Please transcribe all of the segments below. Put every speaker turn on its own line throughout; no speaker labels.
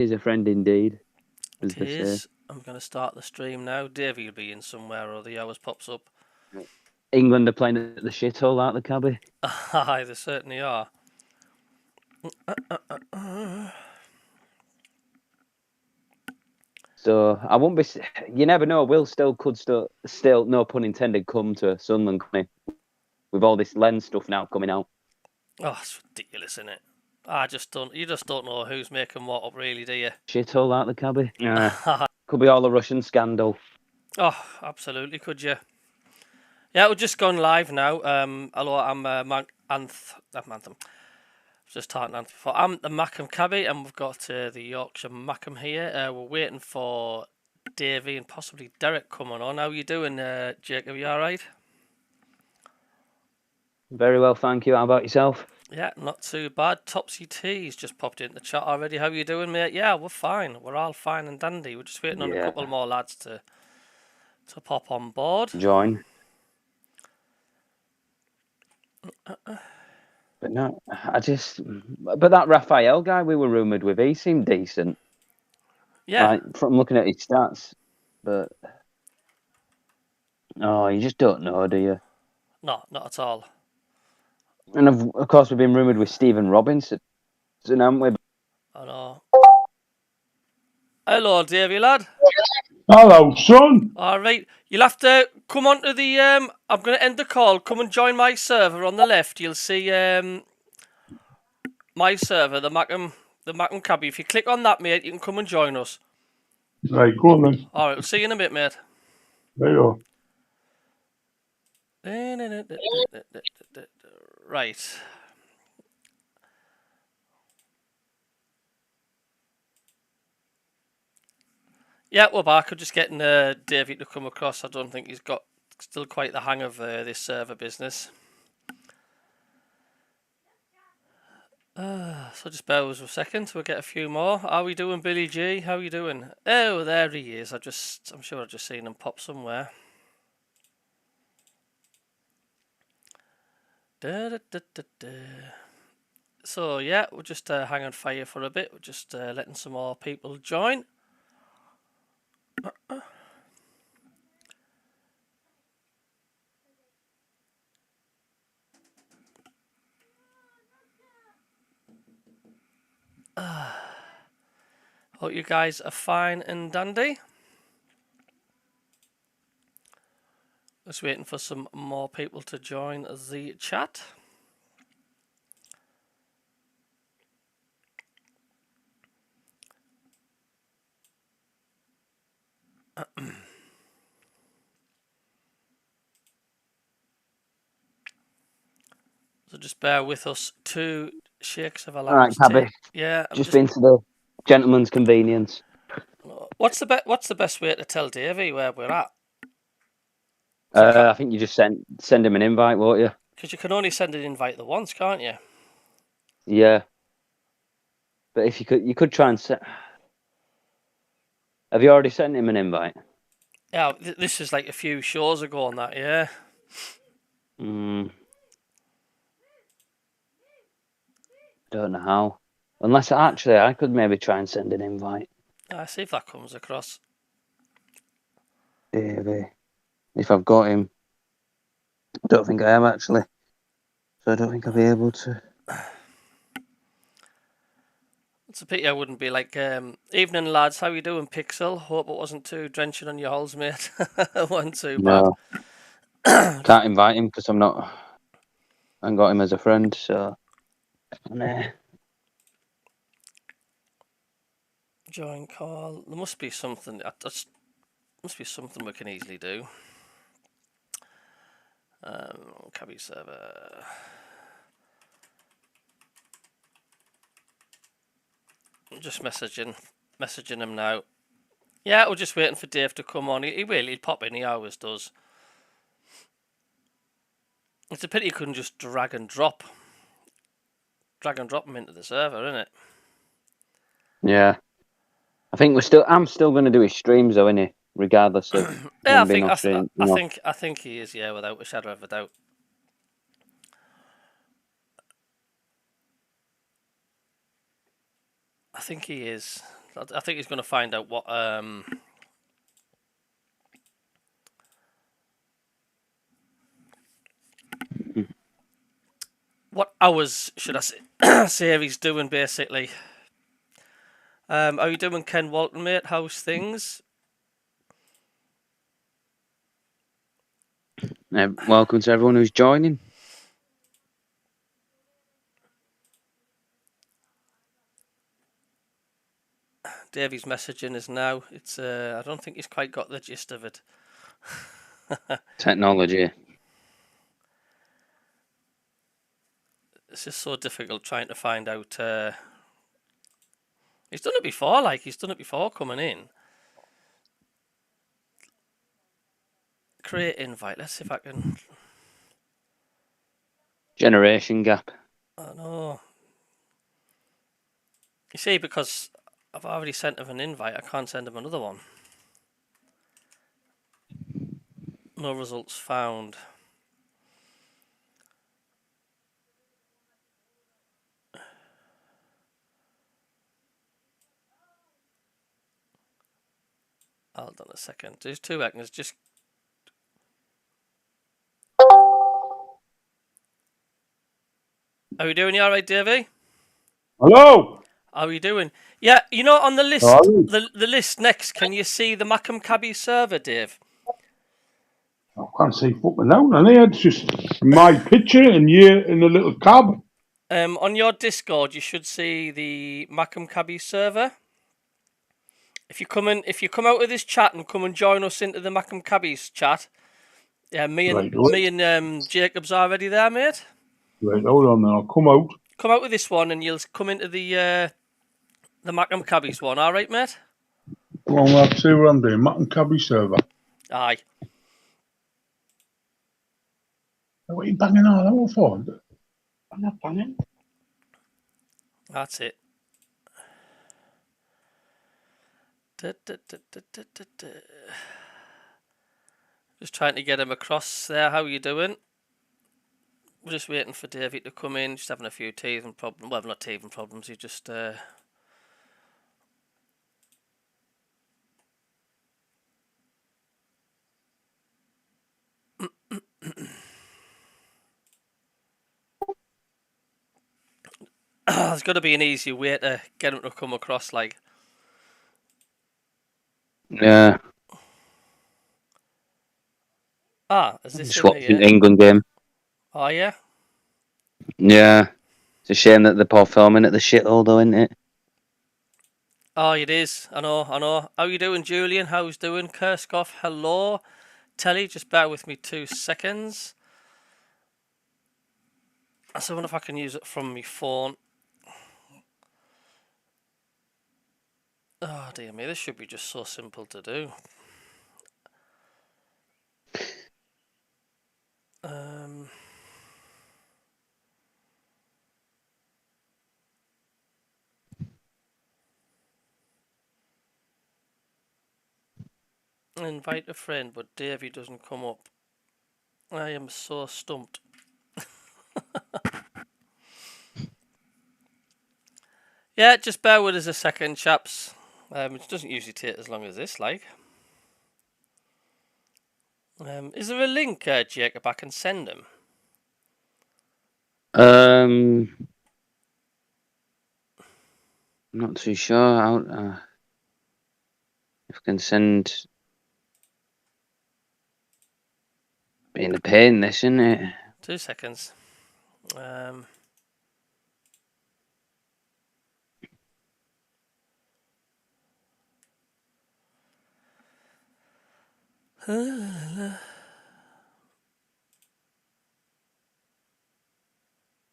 He's a friend indeed, as
It
they say.
is. I'm going to start the stream now. Davey will be in somewhere or the hours pops up.
England are playing at the shithole, aren't they, Cabbie?
Aye, they certainly are.
So I won't be. You never know. Will could still, no pun intended, come to Sunderland, couldn't he? With all this lens stuff now coming out.
Oh, it's ridiculous, isn't it? You just don't know who's making what up, really, do you?
Shithole, aren't they, Cabbie? Yeah. Could be all the Russian scandal.
Oh, absolutely, could you? Yeah, we're just gone live now. Hello, I'm Anthem. Just talking Anthem before. I'm the Mackem Cabbie, and we've got the Yorkshire Mackem here. We're waiting for Davey and possibly Derek coming on. How are you doing, Jacob? You all right?
Very well, thank you. How about yourself?
Yeah, not too bad. Topsy T's just popped into the chat already. How are you doing, mate? Yeah, we're fine. We're all fine and dandy. We're just waiting on a couple more lads to pop on board.
Join. But no, but that Raphael guy we were rumoured with, he seemed decent.
Yeah.
Like, from looking at his stats. But, you just don't know, do you?
No, not at all.
And of course, we've been rumoured with Stephen Robinson, haven't we?
I know. Hello, Davey, lad.
Hello, son.
All right, you'll have to come onto the. I'm going to end the call. Come and join my server on the left. You'll see my server, the Mackem Cabbie. If you click on that, mate, you can come and join us.
Right, go on then.
All right, we'll see you in a bit, mate.
There you are.
Right. Yeah, we're back. We're just getting Davey to come across. I don't think he's got still quite the hang of this server business. So just bear with us a second. We'll get a few more. How are we doing, Billy G? How are you doing? Oh, there he is. I'm sure I've just seen him pop somewhere. So yeah, we'll just hang on fire for a bit. We're just letting some more people join. Hope you guys are fine and dandy. Just waiting for some more people to join the chat. So just bear with us. 2 shakes of a lamp.
All right, Cabbie.
Yeah,
just been to the gentleman's convenience.
What's the best way to tell Davey where we're at?
I think you just send him an invite, won't you?
Because you can only send an invite the once, can't you?
Yeah. But if you could try and set. Have you already sent him an invite?
Yeah, this is like a few shows ago on that, yeah.
Don't know how. Unless I could maybe try and send an invite.
See if that comes across.
Davey. If I've got him. I don't think I have, actually. So I don't think I'll be able to.
It's a pity I wouldn't be like, evening lads, how you doing, Pixel? Hope it wasn't too drenching on your holes, mate. Wasn't too bad.
No. Can't invite him because I haven't got him as a friend, so. Nah.
Join call. There must be something. Must be something we can easily do. Cabbie server. I'm just messaging him now. Yeah, we're just waiting for Dave to come on. He'd pop in. He always does. It's a pity you couldn't just drag and drop him into the server, isn't it?
Yeah. I'm still going to do his streams though, innit? Regardless of
yeah,
him being on stream.
I think he is, yeah, without a shadow of a doubt. I think he is. I think he's going to find out what hours should I say he's doing basically. How are you doing, Ken Walton, mate? How's things?
Welcome to everyone who's joining.
Davey's messaging us now. It's I don't think he's quite got the gist of it.
Technology.
It's just so difficult trying to find out. He's done it before, he's done it before coming in. Create invite. Let's see if I can.
Generation gap.
I know. You see, because I've already sent him an invite, I can't send him another one. No results found. Hold on a second. There's 2 seconds. Just. How are you doing? You alright, Davey?
Hello.
How are you doing? Yeah, you know, on the list, the list next, can you see the Mackem Cabbie server, Dave?
I can't see fucking out, and it's just my picture and you in a little cab.
On your Discord, you should see the Mackem Cabbie server. If you come out of this chat and come and join us into the Mackem Cabbie's chat, yeah, me and Jacob's already there, mate.
Right, hold on, then I'll come out.
Come out with this one, and you'll come into the Mackem Cabbie's one. All right, mate.
Come on, let's see what I'm doing. Mackem Cabbie server.
Aye.
What are you banging all over for? I'm not banging.
That's it. Just trying to get him across there. How are you doing? We're just waiting for Davey to come in. Just having a few teething problems. Well, not teething problems. He just there's got to be an easy way to get him to come across, like.
Yeah.
Is this
Just watching the England game.
Oh, yeah?
Yeah. It's a shame that they're poor filming at the shithole, though, isn't it?
Oh, it is. I know. How you doing, Julian? How's doing? Kerskov, hello. Telly, just bear with me 2 seconds. I wonder if I can use it from my phone. Oh, dear me. This should be just so simple to do. Invite a friend, but Davey doesn't come up. I am so stumped. Yeah, just bear with us a second, chaps. It doesn't usually take as long as this, like. Is there a link, Jacob, I can send him?
I'm not too sure. If I can send. Being a pain, this, isn't it?
2 seconds.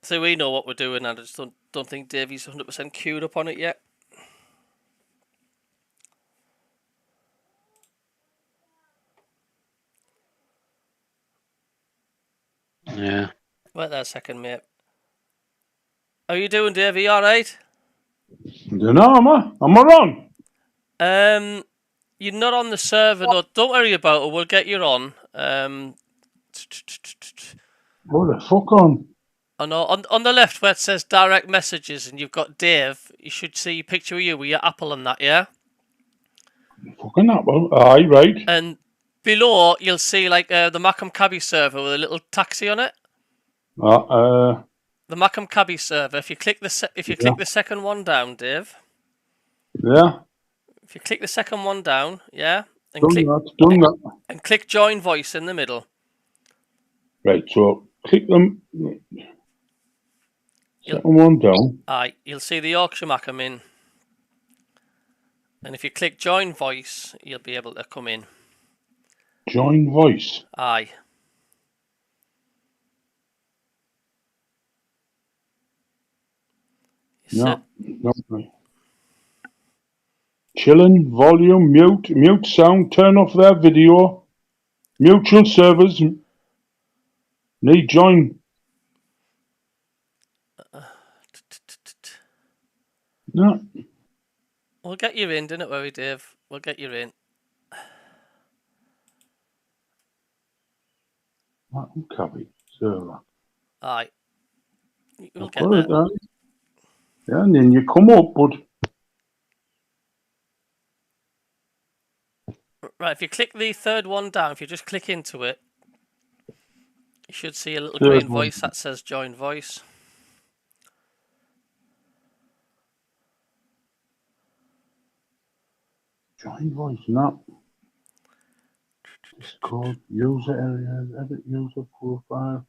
So we know what we're doing, and I just don't think Davey's 100% queued up on it yet.
Yeah.
Wait there a second, mate. How you doing, Davey? All right?
I don't know, am I on?
You're not on the server. No, don't worry about it. We'll get you on.
What the fuck on?
Oh no, on the left where it says direct messages and you've got Dave, you should see a picture of you with your apple on that, yeah?
Fucking apple. Aye, right.
And below you'll see like the Mackem Cabbie server with a little taxi on it. The Mackem Cabbie server. If you click click the second one down, Dave.
Yeah.
If you click the second one down, yeah, and
Done that.
And click join voice in the middle.
Right, so click them. Second one down.
Aye, you'll see the Yorkshire Mackem in. And if you click join voice, you'll be able to come in.
Join voice.
Aye.
No. Chilling, volume, mute sound, turn off their video. Mutual servers. Need join. No.
We'll get you in, don't worry, Dave. We'll get you in.
Mackem Cabbie server.
Aye. We'll get there.
Yeah, and then you come up, but...
Right, if you click the third one down, if you just click into it, you should see a little green voice that says join voice.
Join voice, no. Discord, user area, edit user profile.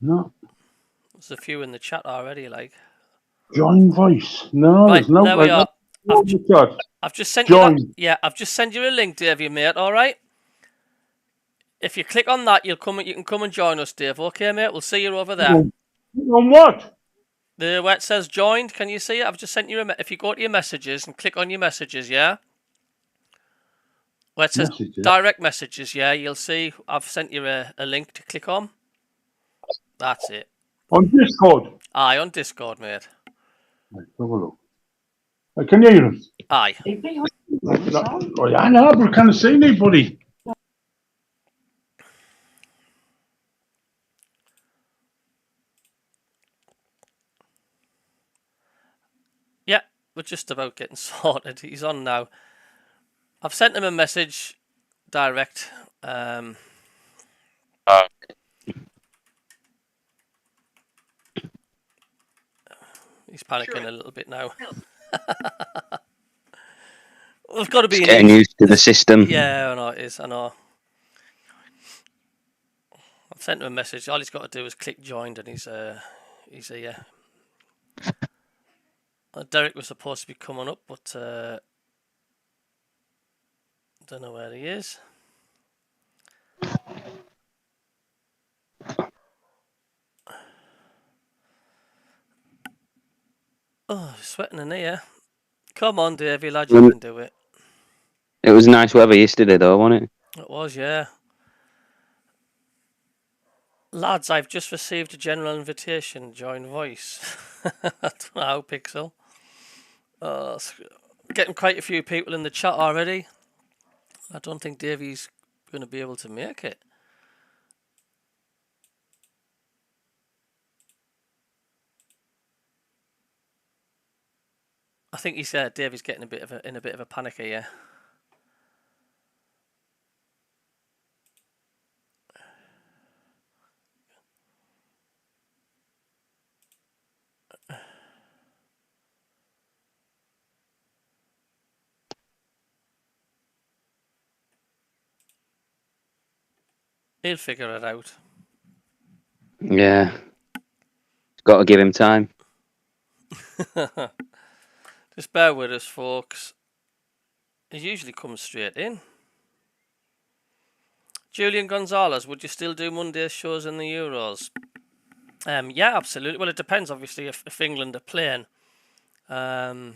No.
There's a few in the chat already, like.
Join voice. No,
right,
there's no.
There we are. I've just sent
join.
you that. Yeah, I've just sent you a link, Dave, mate. All right. If you click on that, you can come and join us, Dave. Okay, mate. We'll see you over there.
On what?
Where it says joined. Can you see it? I've just sent you if you go to your messages and click on your messages, yeah. Where it says direct messages, yeah, you'll see I've sent you a link to click on. That's it.
On Discord?
Aye, on Discord, mate.
Right, have a look. Can you hear him?
Aye.
I know, but I can't see anybody.
Yeah, we're just about getting sorted. He's on now. I've sent him a message direct. He's panicking a little bit now. We've got to be
getting used to the system.
Yeah, I know it is. I know. I've sent him a message. All he's got to do is click joined, and he's here. Derek was supposed to be coming up, but don't know where he is. Oh, sweating in here. Come on, Davey, lad, you can do it.
It was nice weather yesterday, though, wasn't it?
It was, yeah. Lads, I've just received a general invitation. Join voice. I don't know how, Pixel. Getting quite a few people in the chat already. I don't think Davey's going to be able to make it. I think he said Davey's getting in a bit of a panic here. He'll figure it out.
Yeah. Got to give him time.
Just bear with us, folks. He usually comes straight in. Julian Gonzalez, would you still do Monday shows in the Euros? Yeah, absolutely. Well, it depends, obviously, if England are playing. Or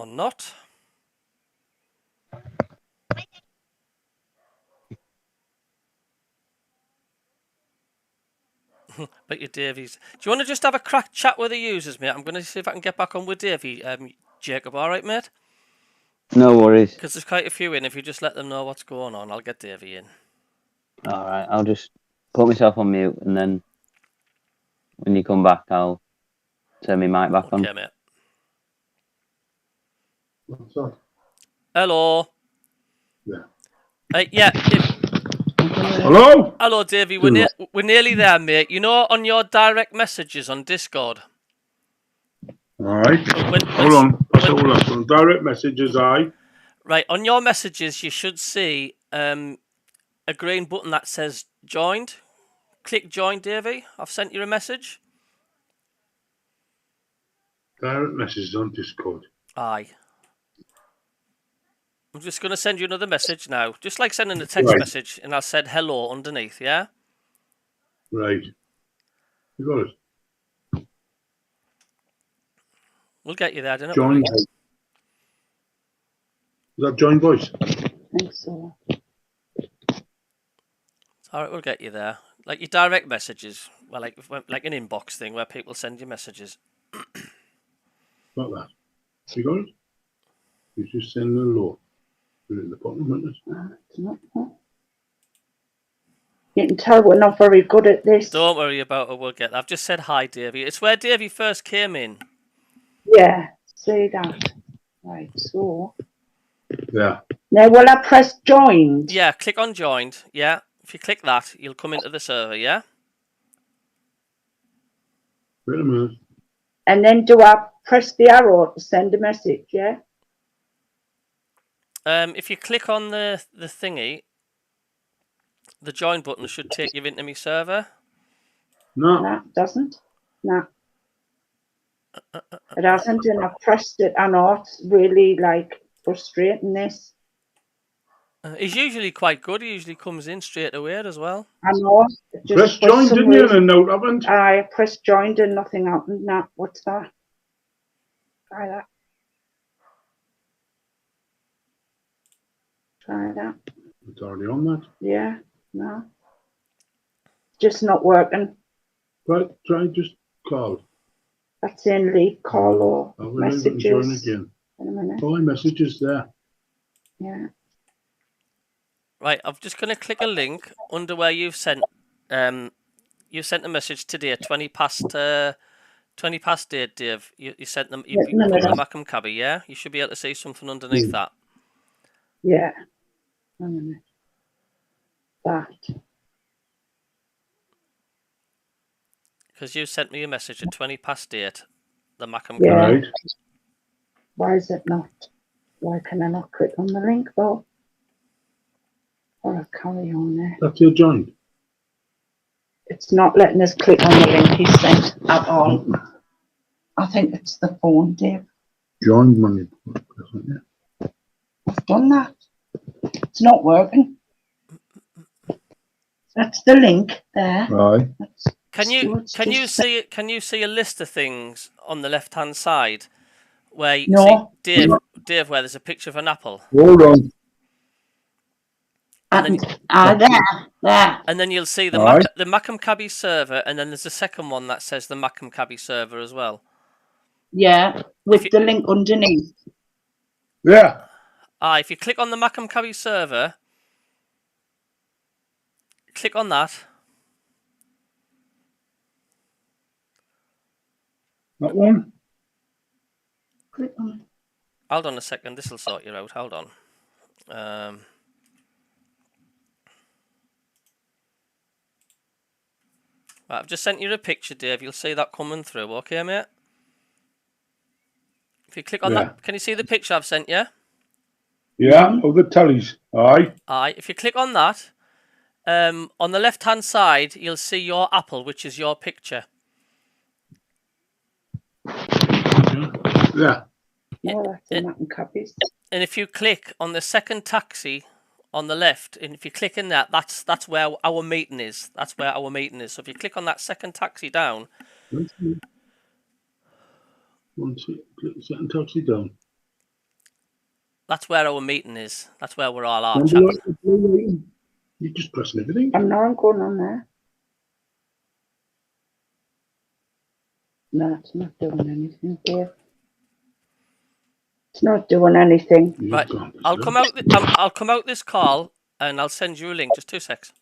not. But you, Davies. Do you want to just have a crack chat with the users, mate? I'm going to see if I can get back on with Davey. Jacob, all right, mate?
No worries.
Because there's quite a few in. If you just let them know what's going on, I'll get Davey in.
All right, I'll just put myself on mute, and then when you come back, I'll turn my mic back on.
Okay, mate.
What's that?
Hello.
Yeah.
Yeah.
Hello?
Hello, Davey. We're nearly there, mate. You know, on your direct messages on Discord.
All right. Hold on. That's all up. On direct messages,
Right, on your messages, you should see a green button that says joined. Click join, Davey. I've sent you a message.
Direct messages on Discord.
Aye. I'm just going to send you another message now. Just like sending a text message, and I'll said hello underneath, yeah?
Right. You got it.
We'll get you there, don't
Join.
worry.
Is that join voice?
I think so.
All right, we'll get you there. Like your direct messages, well, like an inbox thing where people send you messages.
Got that. You got it? You just send a hello. Put it at the bottom, isn't it?
It's not that. You can tell we're not very good at this.
Don't worry about it, we'll get that. I've just said hi, Davey. It's where Davey first came in.
Yeah, see that. Right, so.
Yeah.
Now, will I press joined?
Yeah, click on joined. Yeah, if you click that, you'll come into the server, yeah?
Wait a minute.
And then do I press the arrow to send a message, yeah?
If you click on the thingy, the join button should take you into my server.
No.
No, it doesn't. No. It hasn't, and I've pressed it. I know it's really, like, frustrating this.
He's usually quite good. He usually comes in straight away as well.
I know.
Press join, didn't you? And a note happened.
I pressed joined and nothing happened. Nah, what's that? Try that. Try that.
It's already on that.
Yeah, no. Just not working.
Right, try just call.
That's in leave call or messages.
Join again.
In a minute.
Oh, messages there.
Yeah.
Right, I'm just going to click a link under where you've sent. You sent a message today, 20 past 8, Dave. You sent them. You put the Mackem Cabbie, yeah. You should be able to see something underneath that.
Yeah. A minute. That.
Because you sent me a message at 20 past 8. The Mackem
Yeah.
Cabbie.
Right.
Why is it not? Why can I not click on the link though? Or I'll carry on there.
That's your join.
It's not letting us click on the link he sent at all. I think it's the phone, Dave.
Join money.
I've done that. It's not working. That's the link there.
Right.
Can you see a list of things on the left hand side where you see Dave, where there's a picture of an apple?
Hold on.
There.
And then you'll see the Mackem Cabbie server, and then there's a second one that says the Mackem Cabbie server as well.
Yeah, with the link underneath.
Yeah.
If you click on the Mackem Cabbie server, click on that.
That one?
Click on it.
Hold on a second, this will sort you out. Hold on. Right, I've just sent you a picture, Dave. You'll see that coming through, okay, mate? If you click on that, can you see the picture I've sent you?
Yeah, of the tellies. Aye.
Aye. If you click on that, on the left-hand side, you'll see your apple, which is your picture.
Yeah.
No, that's the Mackem Cabbies.
And if you click on the second taxi on the left, and if you click in that, that's where our meeting is. That's where our meeting is. So if you click on that second taxi down.
Second taxi down.
That's where our meeting is. That's where we're all are chatting.
You're just pressing everything.
I'm not going on there. No, it's not doing anything, Dave. It's not doing anything.
You've
Right,
gone to
I'll
sleep.
come out. I'll come out this call and I'll send you a link. Just 2 secs.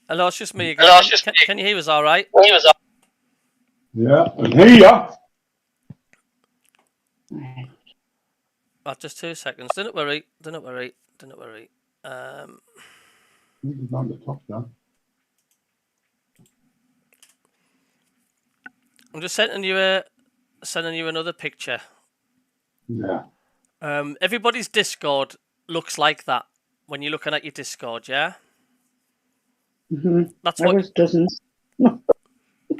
Hello, it's just me again. Can you hear us all right?
Yeah, and here.
Oh, just 2 seconds. Don't worry. Don't worry. Don't worry.
He's on the top now.
I'm just sending you another picture.
Yeah.
Everybody's Discord looks like that when you're looking at your Discord. Yeah,
Mm-hmm.
that's what.
Ours doesn't.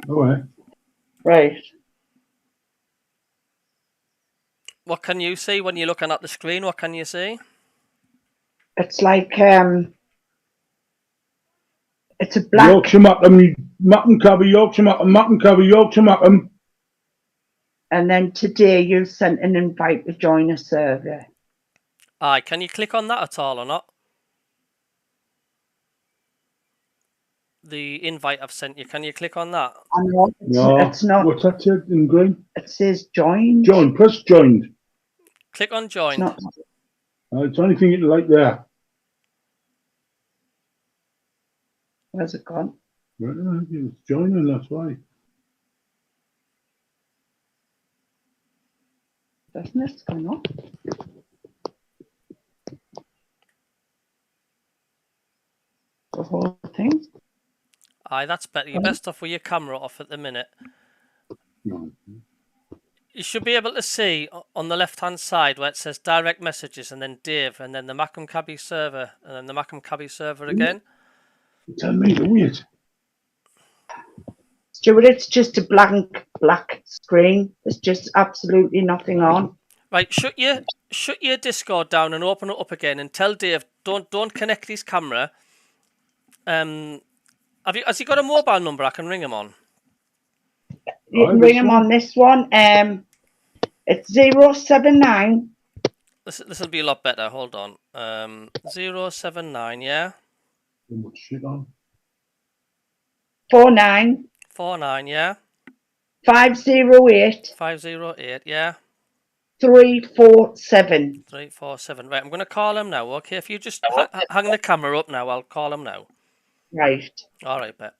Oh, eh?
Right.
What can you see when you're looking at the screen? What can you see?
It's like it's a black.
Yorkshire Mackem Cabbie, Yorkshire Cabbie, Yorkshire Mackem.
And then today you sent an invite to join a server.
Aye, can you click on that at all or not? The invite I've sent you. Can you click on that?
I know it's not.
What's that said in green?
It says join.
Join. Press joined.
Click on
It's
joined.
not.
It's anything like there.
Where's it gone?
Right, it's joining, that's why.
Doesn't it? It's gone off. The whole thing.
Aye, that's better. You're best off with your camera off at the minute.
No.
You should be able to see on the left-hand side where it says direct messages and then Dave and then the Mackem Cabbie server and then the Mackem Cabbie server again.
Tell me to wait.
Stuart, it's just a black screen. There's just absolutely nothing on.
Right, shut your Discord down and open it up again and tell Dave don't connect his camera. Has he got a mobile number I can ring him on?
You can ring him on this one. It's 079.
This will be a lot better. Hold on. 079, yeah.
So much shit on.
49
49, yeah.
508
508, yeah.
347.
347. Right, I'm going to call him now. Okay, if you just hang the camera up now, I'll call him now.
Right.
All right, bet.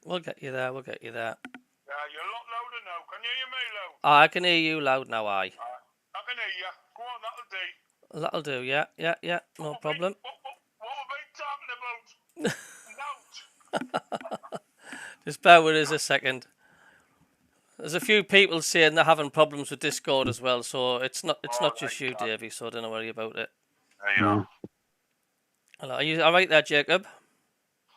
We'll get you there. We'll get you there.
Yeah, you're a lot louder now. Can you hear me loud?
I can hear you loud now.
I can hear you. Go on, that'll do.
That'll do. Yeah. No problem.
What have we talking about? Note.
Just bear with us a second. There's a few people saying they're having problems with Discord as well, so it's not just you, Davey. So don't worry about it.
There you are.
Hello, are you all right there, Jacob?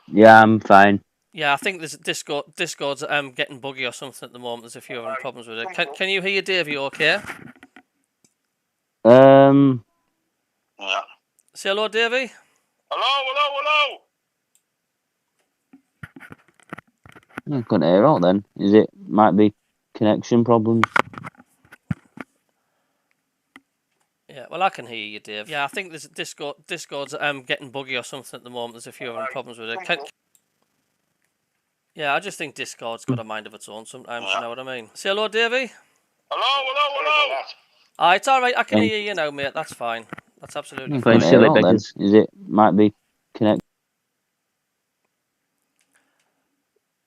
Yeah, I'm fine.
Yeah, I think there's Discord's getting buggy or something at the moment. There's a few having problems with it. Can you hear Davey? Okay.
Yeah.
Say hello, Davey.
Hello.
I couldn't hear out then. Might be connection problems?
Yeah, well, I can hear you, Dave. Yeah, I think there's Discord's getting buggy or something at the moment. There's a few having problems with it. Yeah, I just think Discord's got a mind of its own sometimes. You know what I mean? Say hello, Davey.
Hello.
It's all right. I can hear you now, mate. That's fine. That's absolutely
Playing
fine.
silly beggars. Might be connection?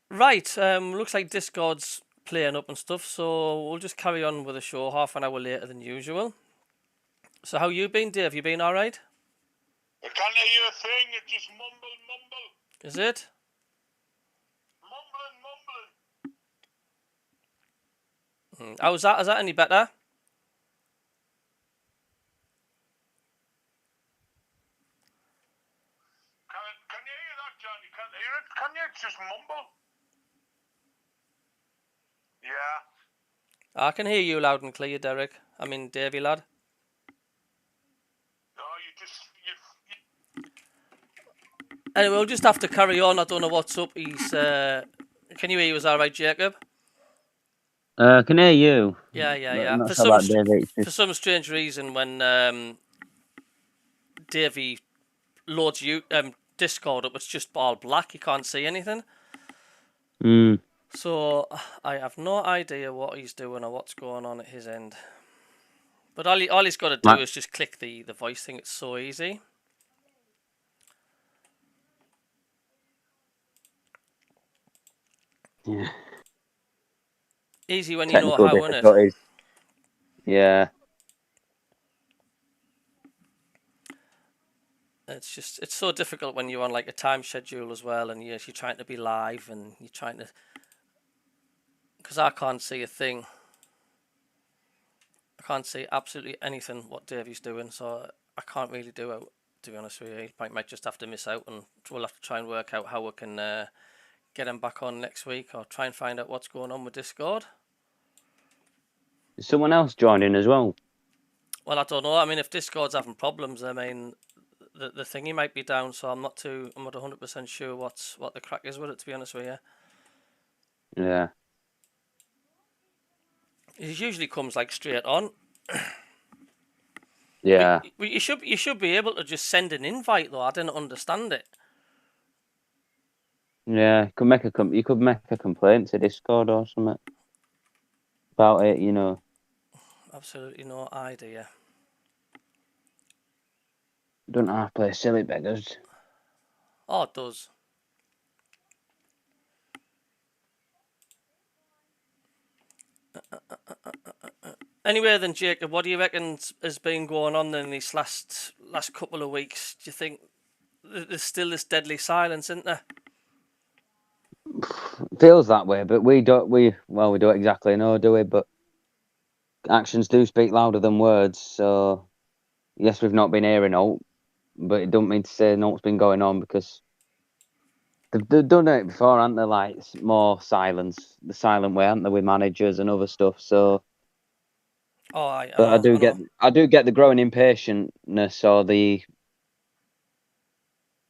Right. Looks like Discord's playing up and stuff, so we'll just carry on with the show half an hour later than usual. So how you been, Dave? You been all right?
I can't hear you a thing. It's just mumble.
Is it?
Mumbling.
How's that? Is that any better?
Can you hear that, John? You can't hear it, can you? It's just mumble. Yeah.
I can hear you loud and clear, Derek. I mean, Davey, lad.
No,
Anyway, we'll just have to carry on. I don't know what's up. He's. Can you hear us all right, Jacob?
I can hear you.
Yeah.
I'm not sure about Davey.
For some strange reason, when Davey loads Discord up, it's just all black. You can't see anything. So I have no idea what he's doing or what's going on at his end. But all he's got to do is just click the voice thing. It's so easy.
Yeah.
Easy when you know how, isn't it?
Yeah.
It's so difficult when you're on like a time schedule as well, and you're trying to be live and you're trying to. Because I can't see a thing. I can't see absolutely anything what Davey's doing, so I can't really do it. To be honest with you, he might just have to miss out, and we'll have to try and work out how we can get him back on next week, or try and find out what's going on with Discord.
Is someone else joining as well?
Well, I don't know. I mean, if Discord's having problems, I mean, the thingy might be down, so I'm not 100% sure what the crack is with it. To be honest with you.
Yeah.
It usually comes like straight on.
Yeah.
You should be able to just send an invite though. I didn't understand it.
Yeah, you could make a complaint to Discord or something about it, you know.
Absolutely no idea.
Don't have to play silly beggars.
Oh, it does. Anyway, then, Jacob, what do you reckon has been going on in these last couple of weeks? Do you think there's still this deadly silence, isn't there?
Feels that way, but we don't exactly know, do we? But actions do speak louder than words. So yes, we've not been hearing out, but it don't mean to say no's been going on, because they've done it before, haven't they? Like more silence, the silent way, haven't they, with managers and other stuff. So. But I do get the growing impatientness or the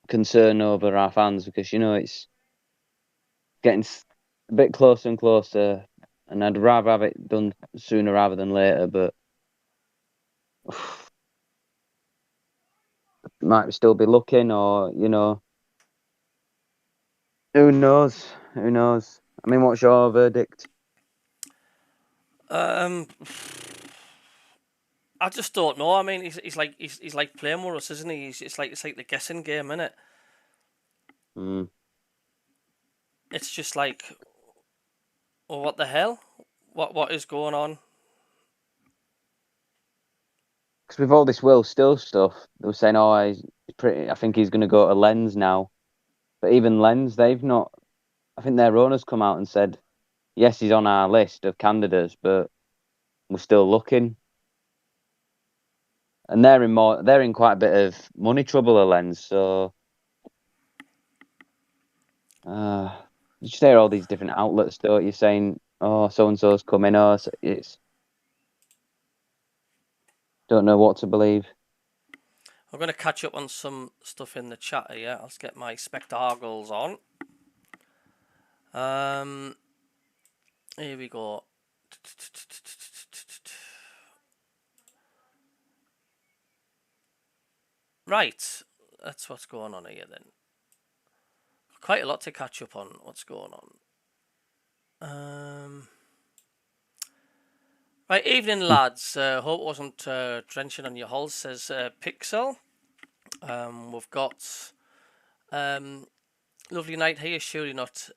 concern over our fans, because it's getting a bit closer and closer, and I'd rather have it done sooner rather than later. But might still be looking, or who knows? Who knows? I mean, what's your verdict?
I just don't know. I mean, he's like playing with us, isn't he? It's like the guessing game, isn't it? it's just like, well, what the hell? What is going on?
Because with all this Will Still stuff, they were saying, oh, he's pretty. I think he's going to go to Lens now. But even Lens, they've not. I think their owners come out and said, yes, he's on our list of candidates, but we're still looking. And they're in quite a bit of money trouble, Lens. So you just hear all these different outlets, don't you, saying, oh, so and so's coming. Oh, it's don't know what to believe.
I'm going to catch up on some stuff in the chat here. Let's get my spectacles on. Here we go. Right, that's what's going on here then. Quite a lot to catch up on. What's going on? Right, evening lads. Hope it wasn't drenching on your hulls, says Pixel. We've got lovely night here. Surely not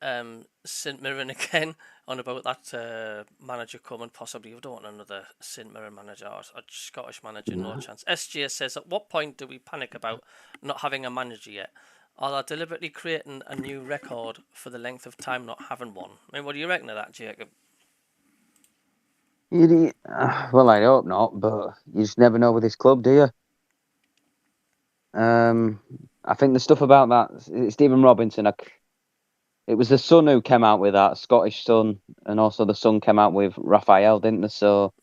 St Mirren again on about that manager coming. Possibly we don't want another St Mirren manager or Scottish manager. No chance. SGS says, at what point do we panic about not having a manager yet? Are they deliberately creating a new record for the length of time not having one? I mean, what do you reckon of that, Jacob?
Well, I hope not, but you just never know with this club, do you? I think the stuff about that, Stephen Robinson, it was the Sun who came out with that, Scottish Sun, and also the Sun came out with Raphael, didn't they? So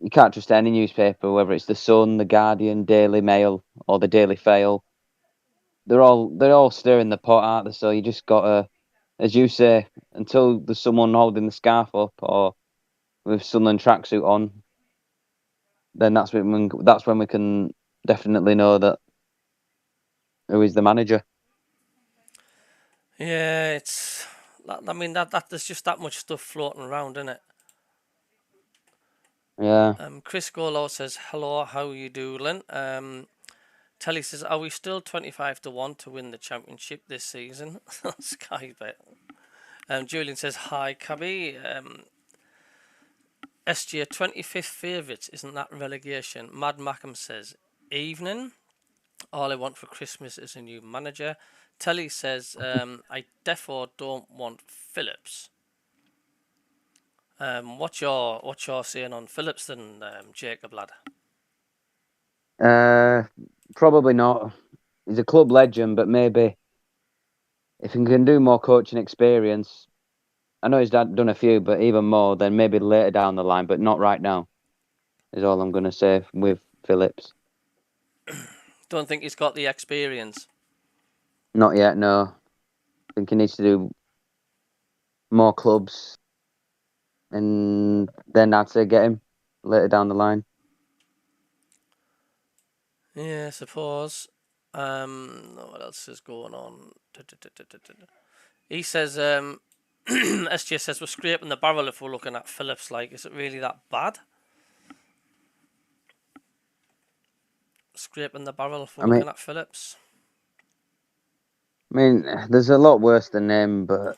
you can't trust any newspaper, whether it's the Sun, the Guardian, Daily Mail, or the Daily Fail. They're all stirring the pot, aren't they? So you just gotta, as you say, until there's someone holding the scarf up or with Sunderland tracksuit on, then that's when we can definitely know that who is the manager.
Yeah, it's. I mean that there's just that much stuff floating around, isn't it?
Yeah.
Chris Golo says, hello, how are you doing? Telly says, are we still 25-1 to win the championship this season? Sky bet. Julian says, hi, Cabbie. SG, 25th favourites, isn't that relegation? Mad Mackem says, evening. All I want for Christmas is a new manager. Telly says, I defo don't want Phillips. What's your saying on Phillips then, Jacob lad?
Probably not. He's a club legend, but maybe if he can do more coaching experience, I know he's done a few, but even more, then maybe later down the line, but not right now, is all I'm going to say with Phillips.
Don't think he's got the experience.
Not yet, no. I think he needs to do more clubs, and then I'd say get him later down the line.
Yeah, I suppose. What else is going on? He says, SJ says we're scraping the barrel if we're looking at Phillips. Like, is it really that bad? Scraping the barrel if we're looking at Phillips.
I mean, there's a lot worse than him, but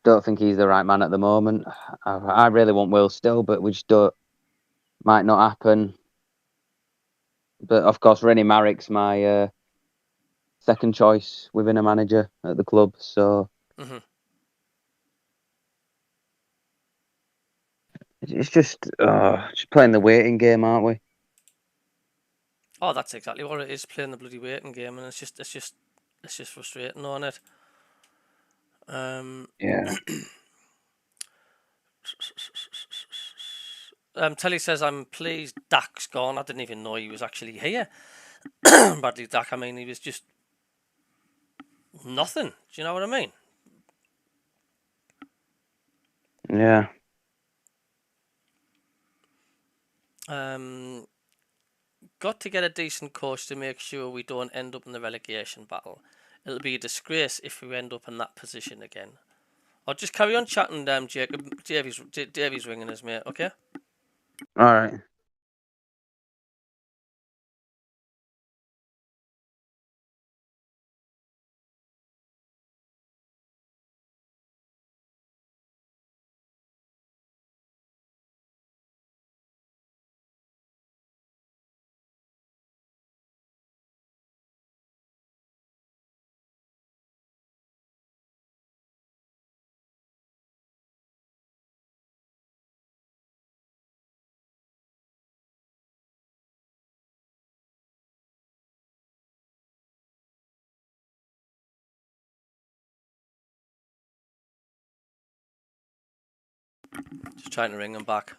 don't think he's the right man at the moment. I really want Will Still, but we just might not happen. But of course, Rennie Marrick's my second choice within a manager at the club. So it's just playing the waiting game, aren't we?
Oh, that's exactly what it is, playing the bloody waiting game, and it's just frustrating, isn't it?
Yeah.
Telly says, I'm pleased Dak's gone. I didn't even know he was actually here. Bradley Dak, I mean, he was just nothing. Do you know what I mean?
Yeah.
Got to get a decent coach to make sure we don't end up in the relegation battle. It'll be a disgrace if we end up in that position again. I'll just carry on chatting, Jacob. Davey's ringing us, mate, okay?
All right.
Just trying to ring him back.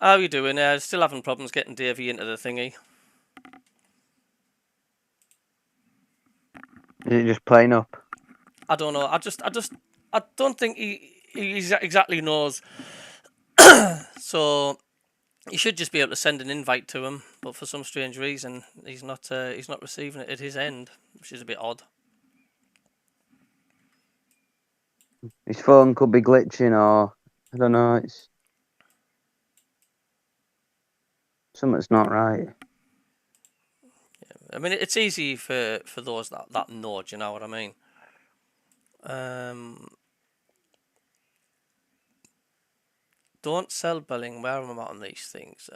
How are you doing? Still having problems getting Davey into the thingy.
Is it just playing up?
I don't know. I don't think he exactly knows. So you should just be able to send an invite to him, but for some strange reason, he's not receiving it at his end, which is a bit odd.
His phone could be glitching, or I don't know. It's something's not right.
I mean, it's easy for those that know. Do you know what I mean? Don't sell billing. Where am I on these things?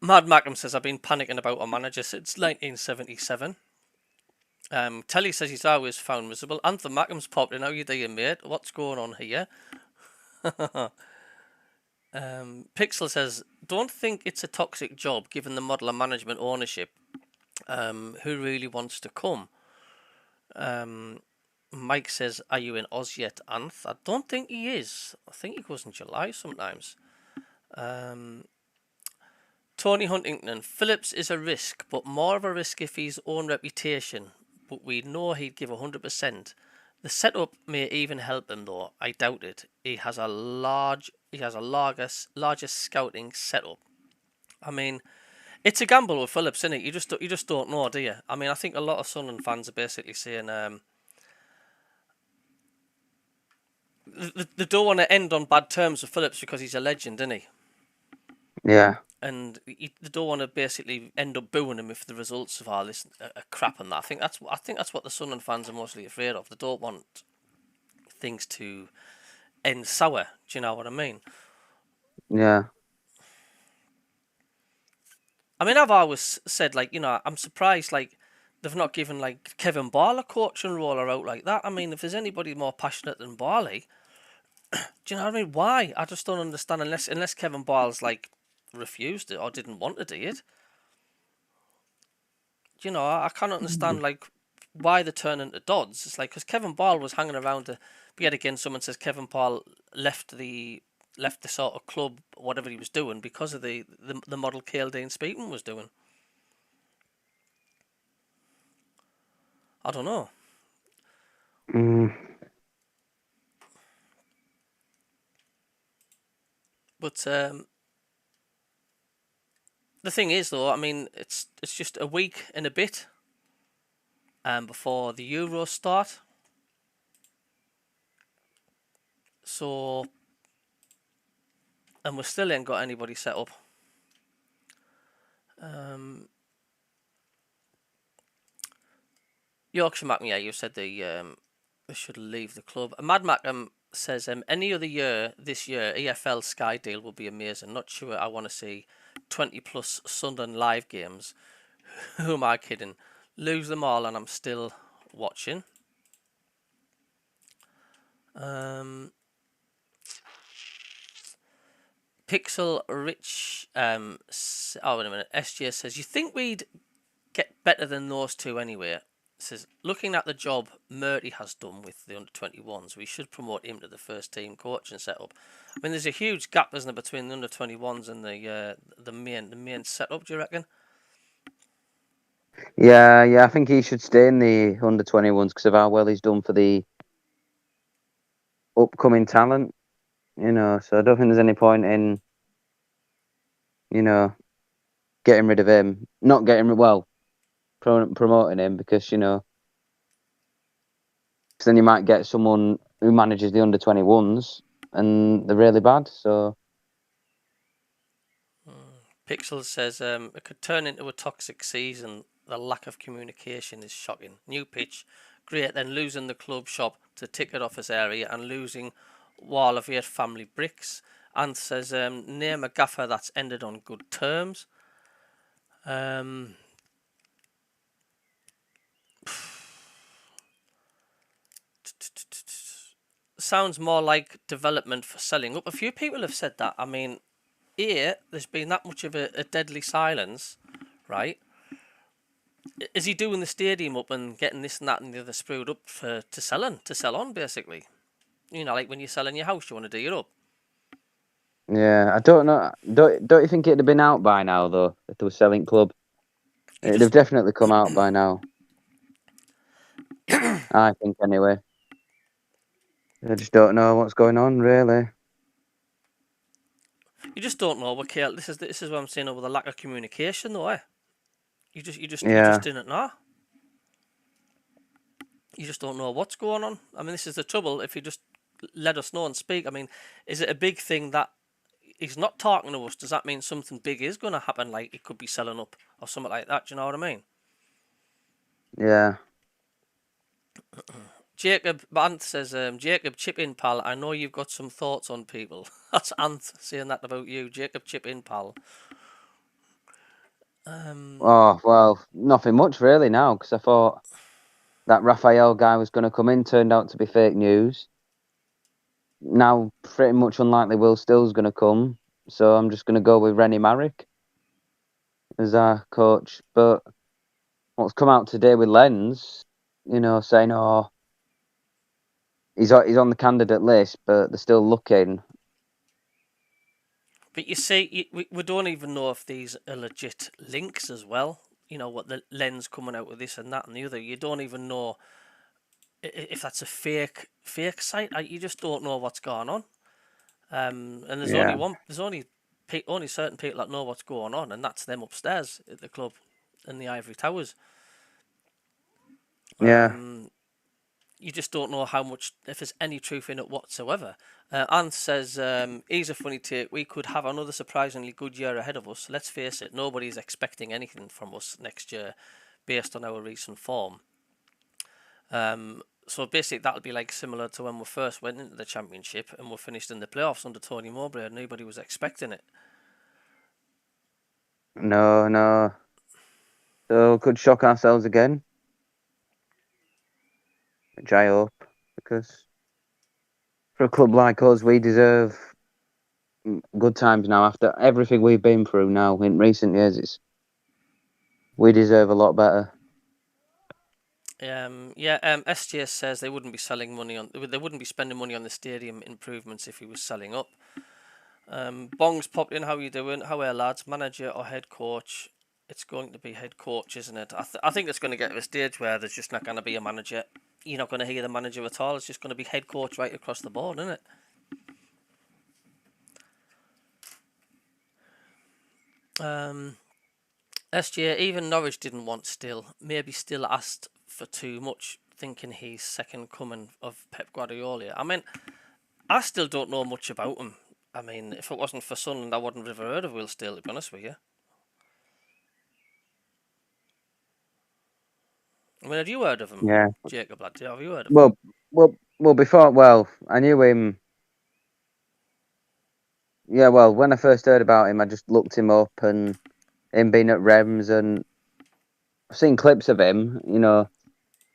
Mad Mackem says, I've been panicking about a manager since 1977. Telly says he's always found miserable. Anthem Mackem's popped in. How you doing, mate? What's going on here? Pixel says, don't think it's a toxic job given the model of management ownership. Who really wants to come? Mike says, are you in Oz yet, Anth? I don't think he is. I think he goes in July sometimes. Tony Huntington, Phillips is a risk, but more of a risk if his own reputation. But we know he'd give 100%. The setup may even help him, though. I doubt it. He has a largest scouting setup. I mean, it's a gamble with Phillips, isn't it? You just don't know, do you? I mean, I think a lot of Sunderland fans are basically saying they don't want to end on bad terms with Phillips because he's a legend, isn't he?
Yeah.
And they don't want to basically end up booing him if the results of all this are crap and that. I think that's what the Sunderland fans are mostly afraid of. They don't want things to end sour. Do you know what I mean?
Yeah.
I mean, I've always said, like, you know, I'm surprised, like, they've not given, like, Kevin Ball a coaching role or out like that. I mean, if there's anybody more passionate than Barley, do you know what I mean? Why? I just don't understand unless Kevin Ball's, like, refused it or didn't want to do it. You know, I can't understand, like, why they're turning to Dodds. It's like, because Kevin Ball was hanging around to, yet again, someone says Kevin Ball left the sort of club, whatever he was doing, because of the model Kildane Speaking was doing. I don't know. But the thing is, though, I mean, it's just a week and a bit before the Euros start. So, and we still ain't got anybody set up. Yorkshire Mackem, yeah, you said they should leave the club. Mad Mackem says, any other year this year, EFL Sky deal will be amazing. Not sure I want to see 20 plus Sunderland live games. Who am I kidding? Lose them all and I'm still watching. Pixel Rich, oh wait a minute, SJ says, you think we'd get better than those two anyway? Says, looking at the job Murty has done with the under-21s, we should promote him to the first team coaching setup. I mean, there's a huge gap, isn't there, between the under-21s and the main setup, do you reckon?
Yeah, I think he should stay in the under-21s because of how well he's done for the upcoming talent. You know, so I don't think there's any point in, you know, getting rid of him. Not getting promoting him because, you know, cause then you might get someone who manages the under-21s and they're really bad. So
Pixel says it could turn into a toxic season. The lack of communication is shocking. New pitch, great. Then losing the club shop to ticket office area and losing Wall of 8 family bricks. And says name a gaffer that's ended on good terms. Sounds more like development for selling up. A few people have said that. I mean, here there's been that much of a deadly silence, right? Is he doing the stadium up and getting this and that and the other screwed up to sell on basically? You know, like when you're selling your house, you want to do it up.
yeah, I don't know. Don't you think it'd have been out by now though if they were selling club? It'd have definitely come out by now. I think anyway. I just don't know what's going on really.
You just don't know what Kale. This is what I'm saying over the lack of communication, though. Eh? You just didn't know. You just don't know what's going on. I mean, this is the trouble. If you just let us know and speak, I mean, is it a big thing that he's not talking to us? Does that mean something big is going to happen? Like it could be selling up or something like that. Do you know what I mean?
Yeah.
Jacob Anth says, Jacob, chip in, pal. I know you've got some thoughts on people. That's Anth saying that about you. Jacob, chip in, pal.
Oh, well, nothing much really now, because I thought that Raphael guy was going to come in, turned out to be fake news. Now, pretty much unlikely Will Still's going to come, so I'm just going to go with Rennie Marrick as our coach. But what's come out today with Lens, saying, oh, he's on the candidate list, but they're still looking.
But you see, we don't even know if these are legit links as well. What the Lens coming out with this and that and the other. You don't even know if that's a fake site. You just don't know what's going on. And there's only
Yeah.
one. There's only certain people that know what's going on, and that's them upstairs at the club in the Ivory Towers.
Yeah.
You just don't know how much, if there's any truth in it whatsoever. Anth says, he's a funny take. We could have another surprisingly good year ahead of us. Let's face it, nobody's expecting anything from us next year based on our recent form. So basically that'll be like similar to when we first went into the championship and we finished in the playoffs under Tony Mowbray and nobody was expecting it.
No. So could shock ourselves again, which I hope, because for a club like us, we deserve good times now. After everything we've been through now in recent years, we deserve a lot better.
SGS says they wouldn't be spending money on the stadium improvements if he was selling up. Bong's popped in. How are you doing? How are lads? Manager or head coach? It's going to be head coach, isn't it? I think it's going to get to a stage where there's just not going to be a manager. You're not going to hear the manager at all. It's just going to be head coach right across the board, isn't it? SGA, even Norwich didn't want Still. Maybe Still asked for too much, thinking he's second coming of Pep Guardiola. I mean, I still don't know much about him. I mean, if it wasn't for Sunderland, I wouldn't have ever heard of Will Still, to be honest with you. I mean, have you heard of him?
Yeah.
Jacob, lad, have you heard of him?
Well, I knew him. Yeah, well, when I first heard about him, I just looked him up and him being at Rems, and I've seen clips of him.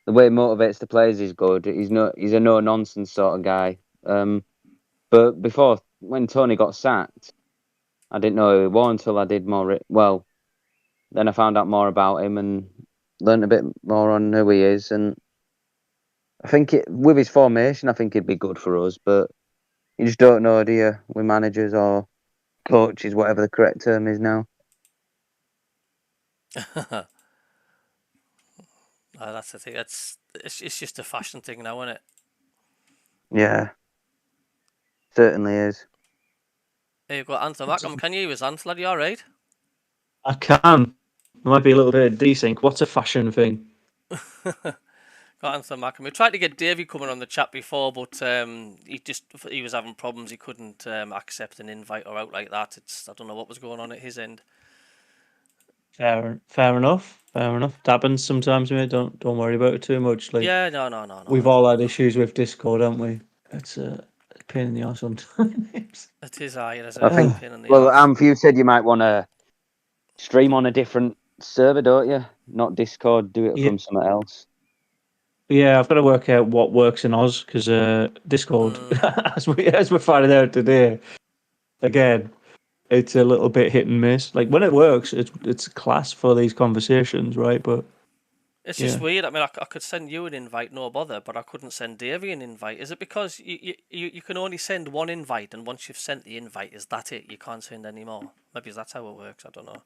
The way he motivates the players is good. He's a no nonsense sort of guy. But before, when Tony got sacked, I didn't know who he was until I did more. Then I found out more about him and learned a bit more on who he is. And I think with his formation, I think he'd be good for us. But you just don't know, do you, with managers or coaches, whatever the correct term is now.
That's the thing. It's just a fashion thing now, isn't it?
Yeah, certainly is.
Here you go, Anthony Mackem. Can you use Anth, lad? You all right?
I can. It might be a little bit of desync. What's a fashion thing?
Got Anthony Mackem. We tried to get Davey coming on the chat before, but he was having problems. He couldn't accept an invite or out like that. I don't know what was going on at his end.
Fair enough. That happens sometimes, mate. Don't worry about it too much. Like,
Yeah, no.
we've all had issues with Discord, haven't we? It's a pain in the arse sometimes.
It is, it is
I
a
think.
pain in the
Well,
arse.
you said you might want to stream on a different server, don't you? Not Discord. Do it from somewhere else.
Yeah, I've got to work out what works in Oz because Discord, as we're finding out today, again, it's a little bit hit and miss. Like when it works, it's class for these conversations, right? But
it's just weird. I mean, I could send you an invite, no bother, but I couldn't send Davey an invite. Is it because you can only send one invite, and once you've sent the invite, is that it? You can't send any more. Maybe that's how it works. I don't know.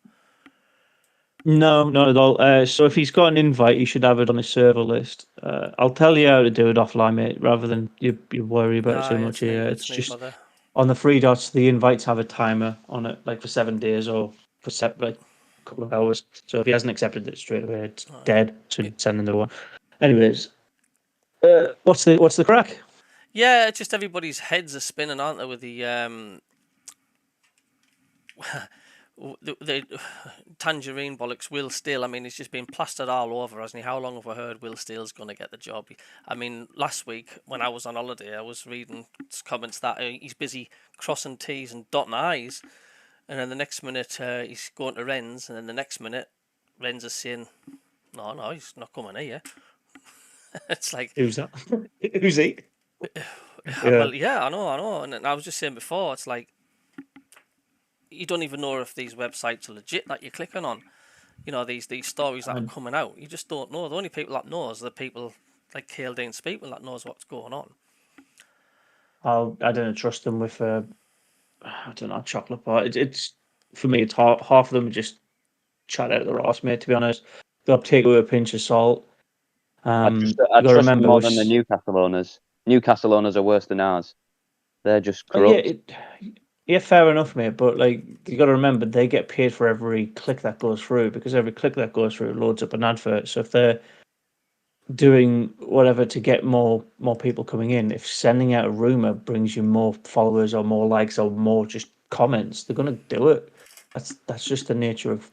No, not at all. So if he's got an invite, he should have it on his server list. I'll tell you how to do it offline, mate, rather than you worry about it too much here. It's
no
just
bother.
on the three dots, the invites have a timer on it, like for 7 days or for like a couple of hours. So if he hasn't accepted it straight away, it's dead. So send another one. Anyways, what's the crack?
Yeah, it's just everybody's heads are spinning, aren't they, with the the tangerine bollocks. Will Still, I mean, it's just been plastered all over, hasn't he? How long have we heard Will Still's going to get the job? I mean, last week when I was on holiday, I was reading comments that he's busy crossing T's and dotting I's. and then the next minute he's going to Rennes, and then the next minute Rennes is saying, no, he's not coming here. It's like,
Who's that? Who's he? Yeah.
well, yeah, I know. And I was just saying before, it's like you don't even know if these websites are legit that you're clicking on. You know, these stories that are coming out, you just don't know. The only people that knows are the people like Kildeen's people that knows what's going on.
I don't trust them with I don't know, chocolate bar. It's for me. It's half of them are just chat out of their arse, mate. To be honest, they'll take it with a pinch of salt.
I
You got to
trust them
remember,
more than the Newcastle owners. Newcastle owners are worse than ours. They're just corrupt.
yeah, fair enough, mate. But like, you got to remember, they get paid for every click that goes through because every click that goes through loads up an advert. So if they're doing whatever to get more people coming in, if sending out a rumor brings you more followers or more likes or more just comments, they're going to do it. That's just the nature of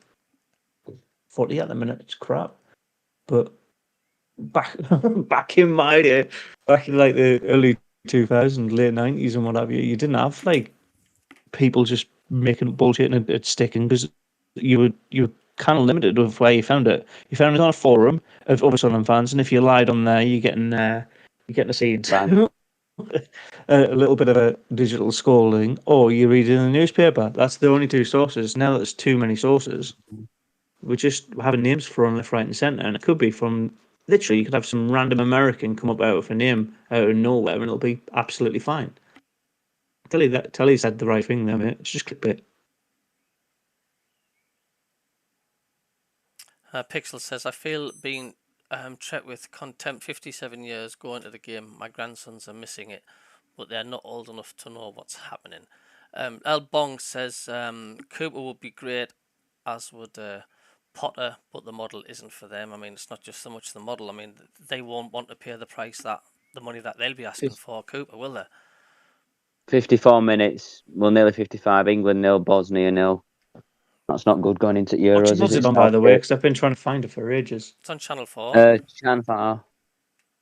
footy at the minute. It's crap. But back back in my day, back in like the early 2000s, late 90s and what have you, you didn't have like people just making up bullshit and it sticking because you were kind of limited with where you found it. You found it on a forum of other Sunderland fans, and if you lied on there, you're getting to see
Ban.
a little bit of a digital scolding, or you read it in the newspaper. That's the only two sources. Now there's too many sources. We're just having names thrown left, right, and centre, and it could be from literally. You could have some random American come up out of a name out of nowhere, and it'll be absolutely fine. Telly said the right thing there, mate. It's just clickbait.
Pixel says, I feel being treated with contempt. 57 years going to the game. My grandsons are missing it, but they're not old enough to know what's happening. El Bong says Cooper would be great, as would Potter, but the model isn't for them. I mean, it's not just so much the model. I mean, they won't want to pay the money that they'll be asking for Cooper, will they?
54 minutes. Well, nearly 55. England 0, Bosnia 0. That's not good going into Euros.
What channel's it on, by the way? Because I've been trying to find it for ages.
It's on Channel 4.
Channel 4.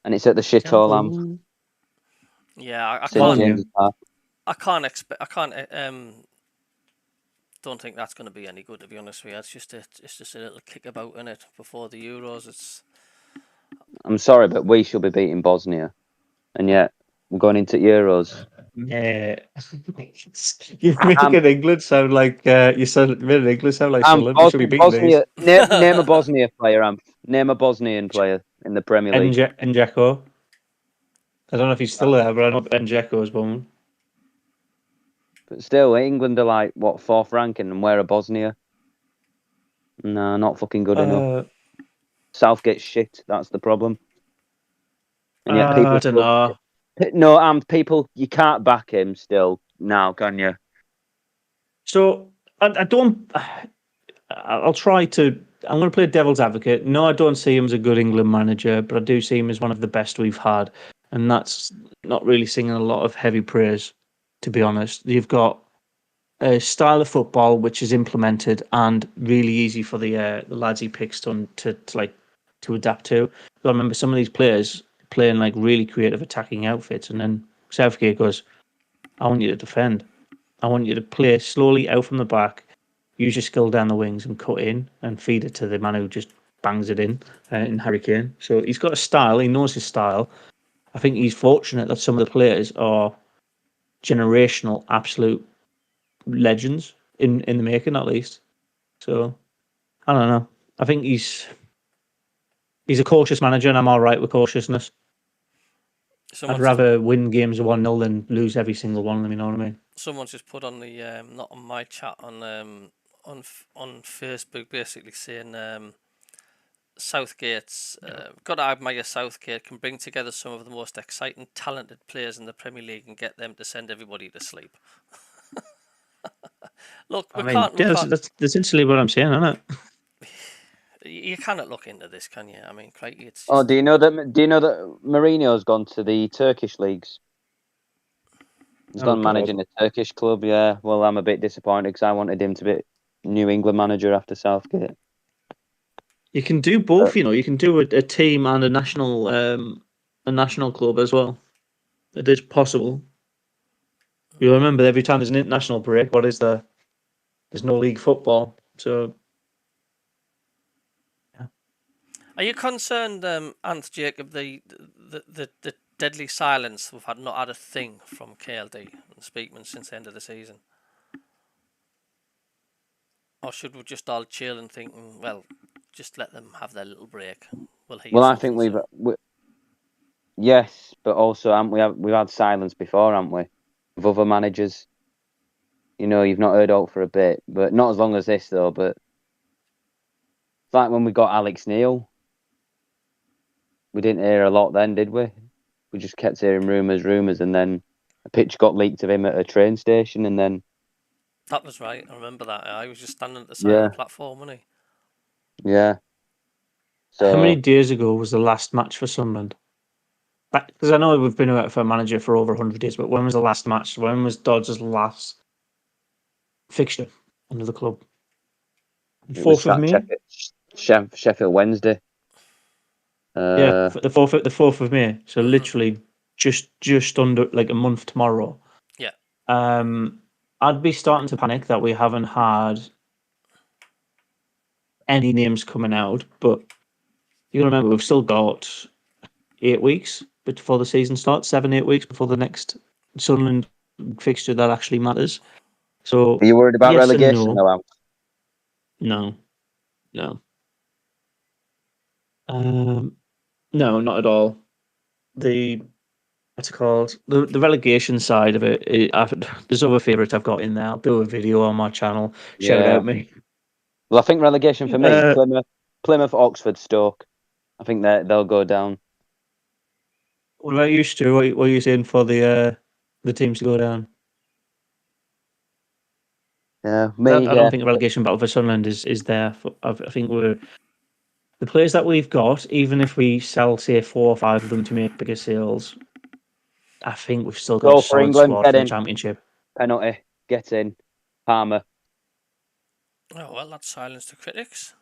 And it's at the shithole.
Yeah, I
St. James's Park.
I can't expect. I can't. Don't think that's going to be any good, to be honest with you. It's just a little kickabout in it before the Euros.
I'm sorry, but we should be beating Bosnia, and yet we're going into Euros.
Yeah, you're making England sound like you made England sound like Sunderland. You should be beating
Bosnia. Name a Bosnia player. Name a Bosnian player in the Premier League.
Njeko. I don't know if he's still there, but I know Njeko is one.
But still, England are like what, 4th ranking, and we're a Bosnia. No, not fucking good enough. Southgate's shit. That's the problem. And yet people.
I don't know.
No, people, you can't back him still now, can you?
So I don't. I'll try to. I'm going to play devil's advocate. No, I don't see him as a good England manager, but I do see him as one of the best we've had, and that's not really singing a lot of heavy praise, to be honest. You've got a style of football which is implemented and really easy for the lads he picks to adapt to. I remember some of these players playing like really creative attacking outfits, and then Southgate goes, "I want you to defend. I want you to play slowly out from the back, use your skill down the wings and cut in and feed it to the man who just bangs it in Harry Kane." So he's got a style. He knows his style. I think he's fortunate that some of the players are generational, absolute legends in the making, at least. So I don't know. I think he's a cautious manager, and I'm all right with cautiousness. I'd rather win games 1-0 than lose every single one of them. You know what I mean?
Someone's just put on the not on my chat on Facebook, basically saying Southgate's got to admire Southgate can bring together some of the most exciting, talented players in the Premier League and get them to send everybody to sleep. Look,
that's essentially what I'm saying, isn't it?
You cannot look into this, can you? I mean, crikey, it's just...
Oh, do you know that Mourinho's gone to the Turkish leagues? He's gone managing a Turkish club. Yeah, well, I'm a bit disappointed because I wanted him to be New England manager after Southgate.
You can do both, you know. You can do a team and a national club as well. It is possible. You remember every time there's an international break, what is there? there's no league football. So
Are you concerned, Ant Jacob, the deadly silence we've not had a thing from KLD and Speakman since the end of the season? Or should we just all chill and think, well, just let them have their little break? We'll hear
Well, I
something
think
soon.
yes, but also we've had silence before, haven't we? With other managers. You know, you've not heard out for a bit, but not as long as this though. But it's like when we got Alex Neil, we didn't hear a lot then, did we? We just kept hearing rumours, and then a picture got leaked of him at a train station, and then
That was right. I remember that. I was just standing at the side of the platform, wasn't he?
yeah.
how many
So
days ago was the last match for Sunderland? Because I know we've been out for a manager for over 100 days, but when was the last match? When was Dodds' last fixture under the club?
it was
4th of May?
Sheffield Wednesday.
Yeah, the 4th of May. So literally just under like a month tomorrow.
Yeah.
I'd be starting to panic that we haven't had any names coming out, but you gotta remember we've still got 8 weeks before the season starts, 7-8 weeks before the next Sunderland fixture that actually matters. So
Are you worried about
yes and
relegation,
no.
though?
No. No, not at all. What's it called? The relegation side of it. There's other favourites I've got in there. I'll do a video on my channel. Shout
Yeah.
out me.
Well, I think relegation for me, Plymouth, Oxford, Stoke. I think they'll go down.
What about you, Stu? What are you saying for the teams to go down?
Yeah,
I don't think the relegation battle for Sunderland is there. I think the players that we've got, even if we sell, say, 4 or 5 of them to make bigger sales, I think we've still got
Go
a
for
solid
England.
squad
Get
for the
in.
Championship.
Penalty. Get in. Palmer.
Oh well, that's silence to critics.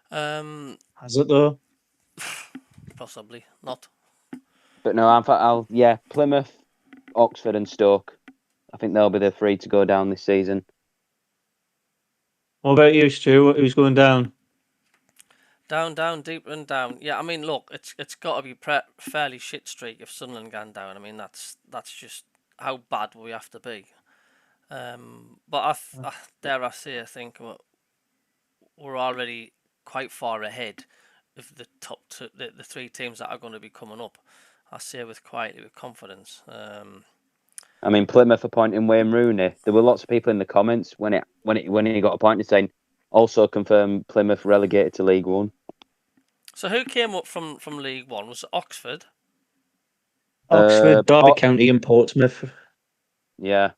Has it though?
Possibly not.
But no, Plymouth, Oxford, and Stoke. I think they'll be the 3 to go down this season.
What about you, Stu? Who's going down?
Down, deeper and down. Yeah, I mean, look, it's got to be fairly shit streak if Sunderland gone down. I mean, that's just how bad we have to be. But dare I say, I think we're already quite far ahead of the top two, the 3 teams that are going to be coming up. I say with confidence.
I mean, Plymouth appointing Wayne Rooney. There were lots of people in the comments when he got appointed saying, also confirm Plymouth relegated to League One.
So who came up from League One? Was it Oxford?
Oxford, Derby County, and Portsmouth.
Yeah.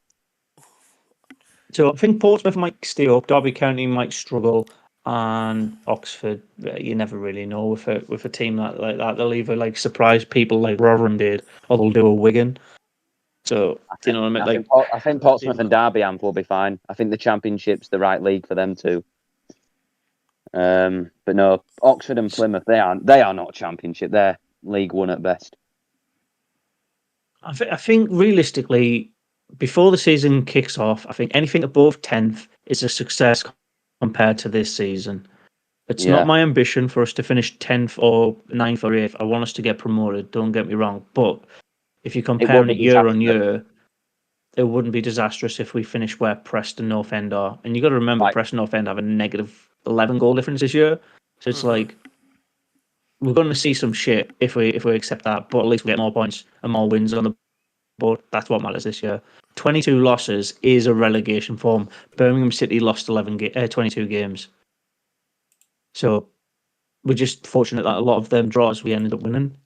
So I think Portsmouth might stay up, Derby County might struggle, and Oxford, you never really know with a team like that. They'll either like surprise people like Rotherham did, or they'll do a Wigan. So do you know what I mean?
I think Portsmouth and Derby will be fine. I think the Championship's the right league for them too. But no, Oxford and Plymouth, they are not Championship. They're League One at best.
I think realistically, before the season kicks off, I think anything above 10th is a success compared to this season. It's not my ambition for us to finish 10th or 9th or 8th. I want us to get promoted, don't get me wrong. But if you're comparing it year on year, it wouldn't be disastrous if we finish where Preston North End are. And you got to remember, Preston North End have a negative 11 goal difference this year. So it's like, we're going to see some shit if we accept that. But at least we get more points and more wins on the board. That's what matters this year. 22 losses is a relegation form. Birmingham City lost 22 games. So we're just fortunate that a lot of them draws we ended up winning.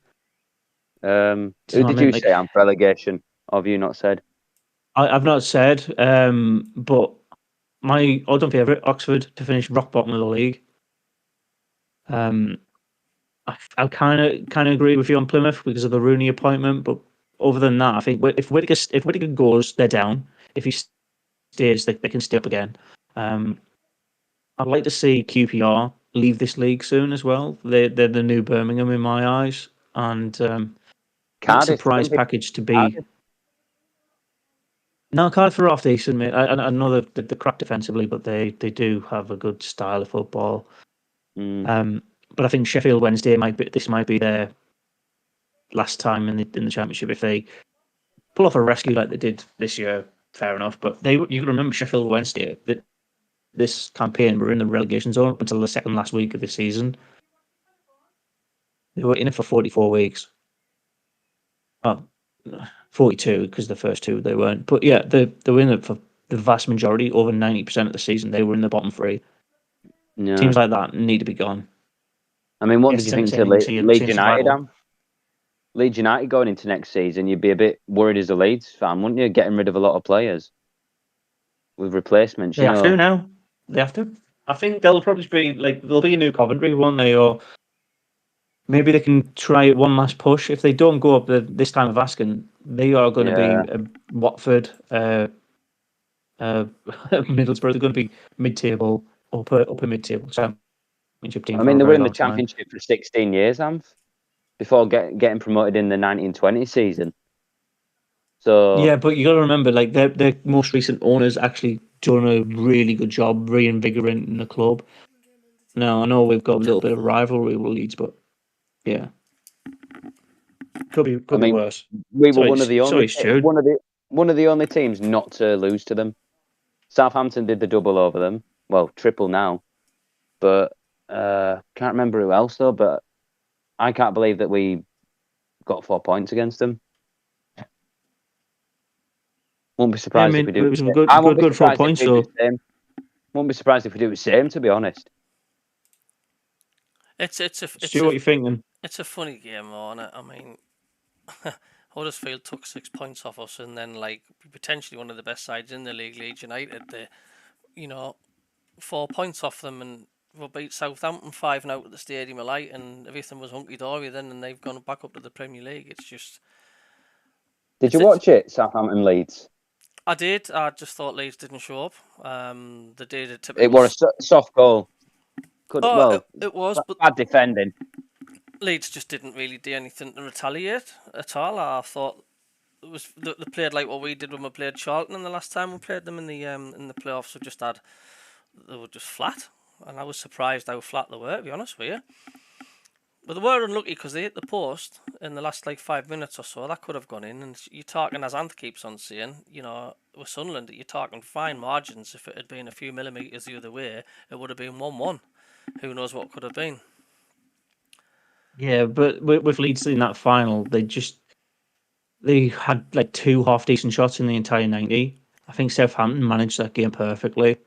Who did you say on relegation? Or have you not said?
I've not said, but my all-time favourite, Oxford, to finish rock bottom of the league. I kind of agree with you on Plymouth because of the Rooney appointment, but other than that, I think if Whittaker goes, they're down. If he stays, they can stay up again. I'd like to see QPR leave this league soon as well. They're the new Birmingham in my eyes, and
Cardiff,
surprise package to be.
Cardiff.
No, Cardiff are half decent, mate. I know that they're crap defensively, but they do have a good style of football. But I think Sheffield Wednesday might be their last time in the Championship if they pull off a rescue like they did this year. Fair enough, but you can remember Sheffield Wednesday that this campaign were in the relegation zone up until the second last week of the season. They were in it for 44 weeks. Well, 42 because the first two they weren't. But yeah, they were in it for the vast majority, over 90% of the season. They were in the bottom three.
Yeah.
Teams like that need to be gone.
I mean, what
Yes,
did you
it's
think to
entertaining
Leeds
team
United,
survival.
Leeds United going into next season, you'd be a bit worried as a Leeds fan, wouldn't you? Getting rid of a lot of players with replacements,
They have to now. They have to. I think they'll probably be there'll be a new Coventry, won't they? Or maybe they can try one last push. If they don't go up this time of asking, they are going to be Watford, Middlesbrough. They're going to be mid-table, upper mid-table championship team
I
for
mean,
a
they were
very
in the
long time.
Championship for 16 years, before getting promoted in the 1920 season. So
Yeah, but you got to remember, their most recent owners actually done a really good job reinvigorating the club. Now I know we've got a little bit of rivalry with Leeds, but yeah, could be worse.
we were one of the only
Stuart.
one of the only teams not to lose to them. Southampton did the double over them. Well, triple now. But can't remember who else though. But I can't believe that we got 4 points against them. Won't be
Yeah, I
surprised
mean,
if we do.
it was a
I won't be
good 4
surprised if
points
we do
though.
the same. Won't be surprised if we do the same. To be honest,
It's
Stuart, what you thinking?
It's a funny game, on it. I mean, Huddersfield took 6 points off us, and then potentially one of the best sides in the league, Leeds United, 4 points off them, and we beat Southampton 5-0 at the Stadium of Light, and everything was hunky dory then, and they've gone back up to the Premier League. It's just.
did you watch it, Southampton Leeds?
I did. I just thought Leeds didn't show up. They did a typical.
It was a soft goal.
It was, but
bad defending.
Leeds just didn't really do anything to retaliate at all. I thought it was they played like what we did when we played Charlton, and the last time we played them in the playoffs. They were just flat, and I was surprised how flat they were, to be honest with you. But they were unlucky because they hit the post in the last 5 minutes or so. That could have gone in, and you're talking, as Anth keeps on saying, with Sunderland, you're talking fine margins. If it had been a few millimetres the other way, it would have been 1-1. Who knows what could have been?
Yeah, but with Leeds in that final, they had 2 half decent shots in the entire 90. I think Southampton managed that game perfectly.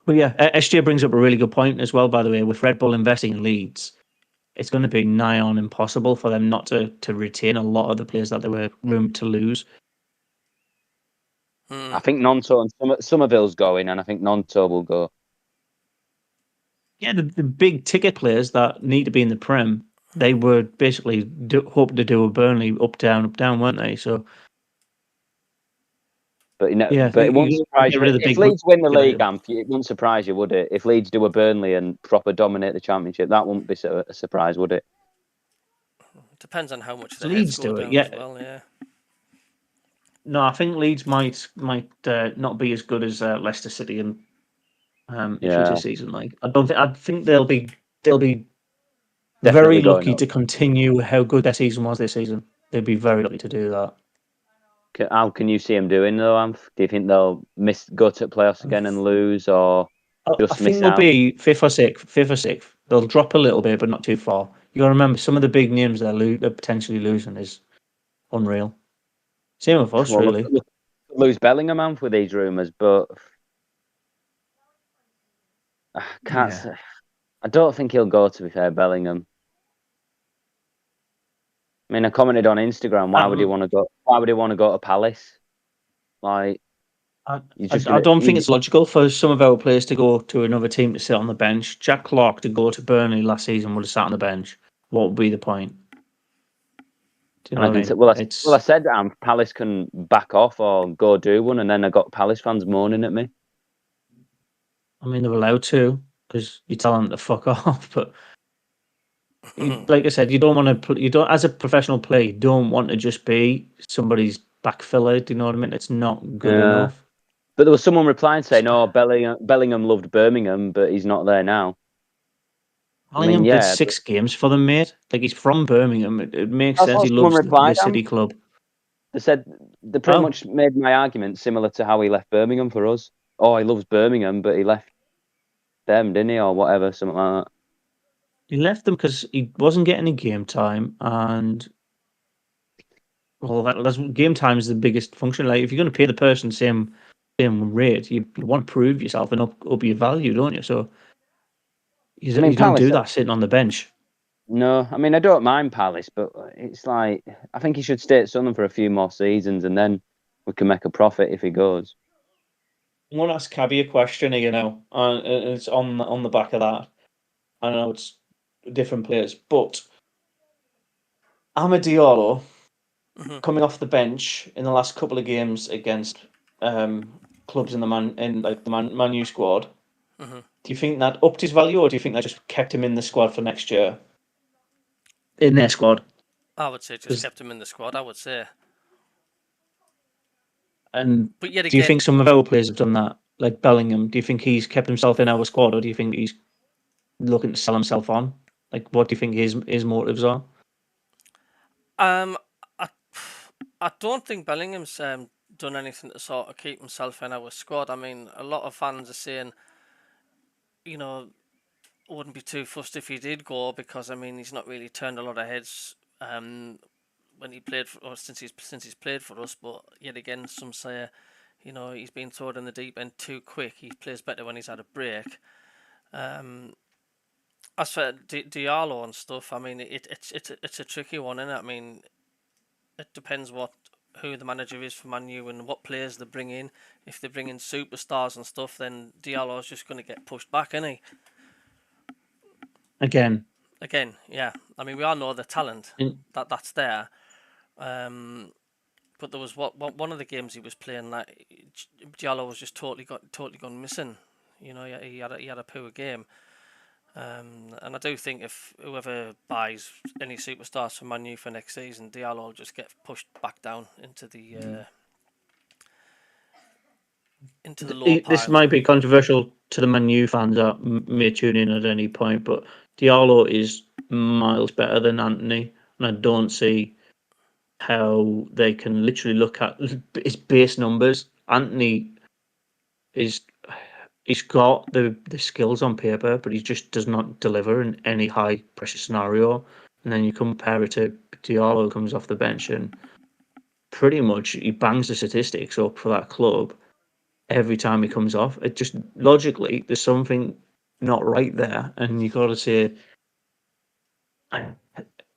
But yeah, SJ brings up a really good point as well, by the way. With Red Bull investing in Leeds, it's going to be nigh on impossible for them not to retain a lot of the players that they were rumored to lose.
I think Nonto and Somerville's going, and I think Nonto will go.
Yeah, the big ticket players that need to be in the Prem, they were basically hoping to do a Burnley up down, weren't they? So,
but
yeah,
but it won't surprise
get
you
rid of the
if
big
Leeds win the league.
items.
It won't surprise you, would it? If Leeds do a Burnley and proper dominate the Championship, that won't be a surprise, would it?
Depends on how much the
Leeds
heads go
do it,
down
yeah.
as well. Yeah.
No, I think Leeds might not be as good as Leicester City in future season. I think they'll be
Definitely
very
going
lucky
up.
to continue how good their season was this season. They'd be very lucky to do that.
How can you see them doing though, Amph? Do you think they'll go to playoffs again and lose, or
I think they'll be fifth or sixth. They'll drop a little bit, but not too far. You got to remember, some of the big names they're potentially losing is unreal. Same with us, really.
Lose Bellingham, Amph, with these rumours, but I can't say. I don't think he'll go, to be fair, Bellingham. I mean, I commented on Instagram. Why would he want to go? Why would he want to go to Palace? I
don't think it's logical for some of our players to go to another team to sit on the bench. Jack Clark to go to Burnley last season would have sat on the bench. What would be the point? Do you know what I mean?
I said Palace can back off or go do one, and then I got Palace fans moaning at me.
I mean, they're allowed to because you tell them to fuck off, but like I said, you don't want to. You don't, as a professional player, you don't want to just be somebody's backfiller. Do you know what I mean? It's not good
Yeah.
enough.
But there was someone replying saying, "Oh, Bellingham loved Birmingham, but he's not there now."
Bellingham did
yeah,
6 games for them, mate. Like, he's from Birmingham. It makes
that's
sense.
what
He
someone
loves
replied.
the city club.
They said they pretty
Oh.
much made my argument similar to how he left Birmingham for us. Oh, he loves Birmingham, but he left them, didn't he, or whatever, something like that.
He left them because he wasn't getting any game time, and that's game time is the biggest function. Like, if you're going to pay the person same rate, you want to prove yourself and up your value, don't you? So you don't
Palace
do that sitting on the bench.
No, I don't mind Palace, but it's like I think he should stay at Sunderland for a few more seasons, and then we can make a profit if he goes.
I want to ask Cabbie a question, and it's on the back of that. I know it's different players, but Diallo coming off the bench in the last couple of games against clubs in the Man U squad.
Mm-hmm.
Do you think that upped his value, or do you think that just kept him in the squad for next year? In their squad,
I would say just kept him in the squad. I would say.
And
but yet
do you
again,
think some of our players have done that? Like Bellingham, do you think he's kept himself in our squad, or do you think he's looking to sell himself on? Like, what do you think his motives are?
I don't think Bellingham's done anything to sort of keep himself in our squad. I mean, a lot of fans are saying, wouldn't be too fussed if he did go, because I mean he's not really turned a lot of heads when he played since he's played for us. But yet again, some say, he's been thrown in the deep end too quick. He plays better when he's had a break. As for Diallo and stuff, I mean it's a tricky one, isn't it? I mean, it depends who the manager is for Man U and what players they bring in. If they bring in superstars and stuff, then Diallo's just going to get pushed back, isn't he?
Again,
yeah. I mean, we all know the talent that's there. But there was one of the games he was playing, like Diallo was just totally gone missing. He had a poor game. And I do think if whoever buys any superstars for Man U for next season, Diallo will just get pushed back down into the low pile.
This might be controversial to the Man U fans that may tune in at any point, but Diallo is miles better than Anthony, and I don't see how they can literally look at his base numbers. Anthony he's got the skills on paper, but he just does not deliver in any high pressure scenario. And then you compare it to Diallo, who comes off the bench and pretty much he bangs the statistics up for that club every time he comes off. It just logically there's something not right there, and you got to say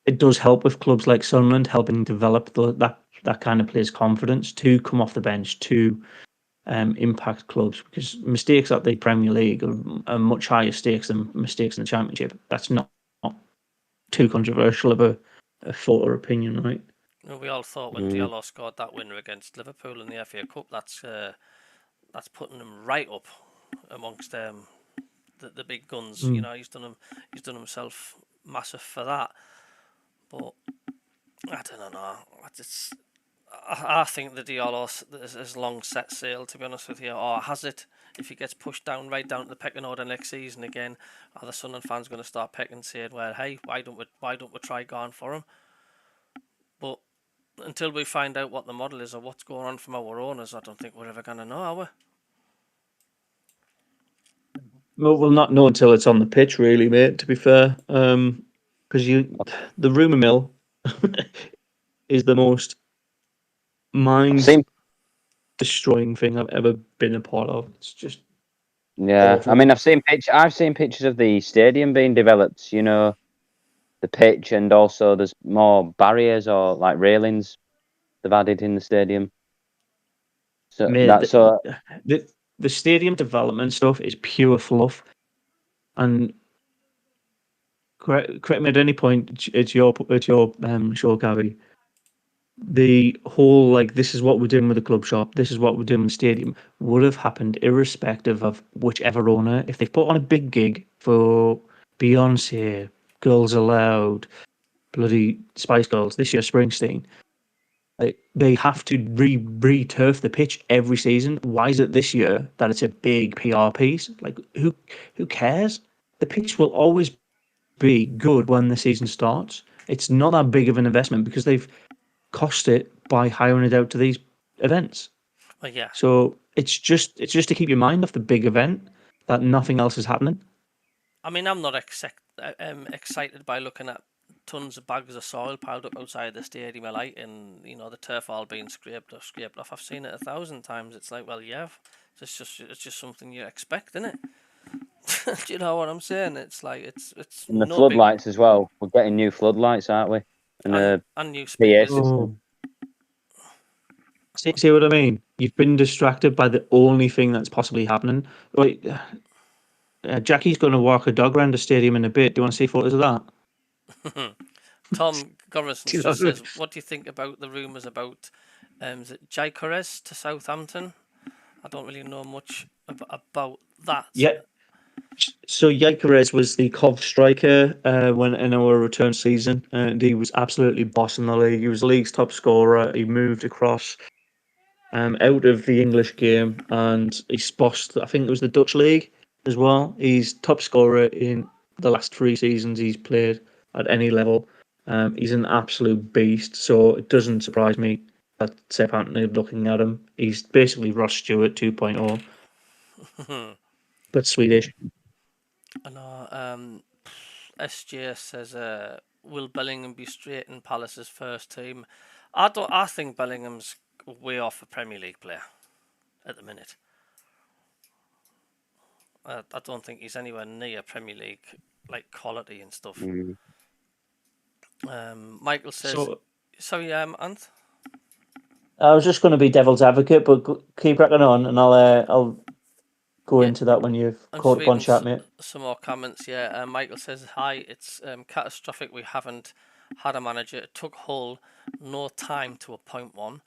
it does help with clubs like Sunderland helping develop that kind of player's confidence to come off the bench to impact clubs, because mistakes at the Premier League are much higher stakes than mistakes in the Championship. That's not too controversial of a thought or opinion, right?
We all thought when Diallo scored that winner against Liverpool in the FA Cup, that's putting him right up amongst the big guns. He's done himself massive for that. But I don't know. I think the Diallo has long set sail, to be honest with you. Or has it? If he gets pushed right down to the pecking order next season again, are the Sunderland fans going to start pecking and saying, "Well, hey, why don't we try going for him?" But until we find out what the model is or what's going on from our owners, I don't think we're ever going to know, are we?
Well, we'll not know until it's on the pitch, really, mate. To be fair, because the rumor mill is the most mind-destroying thing I've ever been a part of. It's just awful.
I mean, I've seen pictures of the stadium being developed. The pitch, and also there's more barriers or like railings they've added in the stadium. So
Mate, the stadium development stuff is pure fluff. And correct me at any point. It's your show, Cabbie. The whole this is what we're doing with the club shop. This is what we're doing with the stadium would have happened irrespective of whichever owner. If they put on a big gig for Beyonce, Girls Aloud, bloody Spice Girls, this year Springsteen, Like, they have to re-turf the pitch every season. Why is it this year that it's a big PR piece? Like, who cares? The pitch will always be good when the season starts. It's not that big of an investment because they've cost it by hiring it out to these events.
Well, yeah.
So it's just to keep your mind off the big event that nothing else is happening.
I mean, I'm not excited by looking at tons of bags of soil piled up outside the stadium of light and, you know, the turf all being scraped off. I've seen it 1,000 times. It's like, well, yeah, it's just something you expect, isn't it? Do you know what I'm saying? It's like it's
And the
no big
floodlights as well. We're getting new floodlights, aren't we? And
and new
PA
speakers.
system.
See what I mean? You've been distracted by the only thing that's possibly happening. Like, Jackie's going to walk a dog around the stadium in a bit. Do you want to see photos of that?
Tom Gormison
Do you know
just
what I mean?
says, "What do you think about the rumours about is it Gyökeres to Southampton?" I don't really know much about that.
Yeah. So Gyökeres was the Cov striker when in our return season, and he was absolutely bossing the league. He was the league's top scorer. He moved across out of the English game, and he's bossed. I think it was the Dutch league as well. He's top scorer in the last 3 seasons he's played at any level. He's an absolute beast. So it doesn't surprise me that Southampton are looking at him. He's basically Ross Stewart 2.0, but Swedish.
I know. SJ says, "Will Bellingham be straight in Palace's first team?" I don't. I think Bellingham's way off a Premier League player at the minute. I don't think he's anywhere near Premier League like quality and stuff.
Mm.
Michael says,
So
"Sorry, Anth."
I was just going to be devil's advocate, but keep cracking on, and I'll go
Yeah,
into that when you've
I'm
caught
just
up on
reading
chat, mate.
some more comments. Yeah, Michael says, "Hi, it's catastrophic. We haven't had a manager. It took Hull no time to appoint one."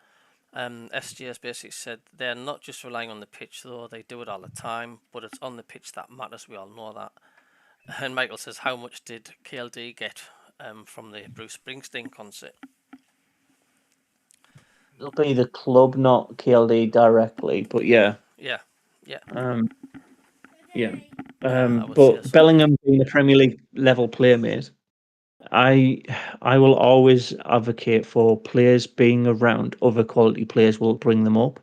SGS basically said they're not just relying on the pitch, though they do it all the time, but it's on the pitch that matters. We all know that. And Michael says, "How much did KLD get from the Bruce Springsteen concert?"
It'll be the club, not KLD directly, but yeah,
Yeah, yeah,
yeah.
I would say
But
so.
Bellingham being a Premier League level player, mate, I will always advocate for players being around other quality players will bring them up.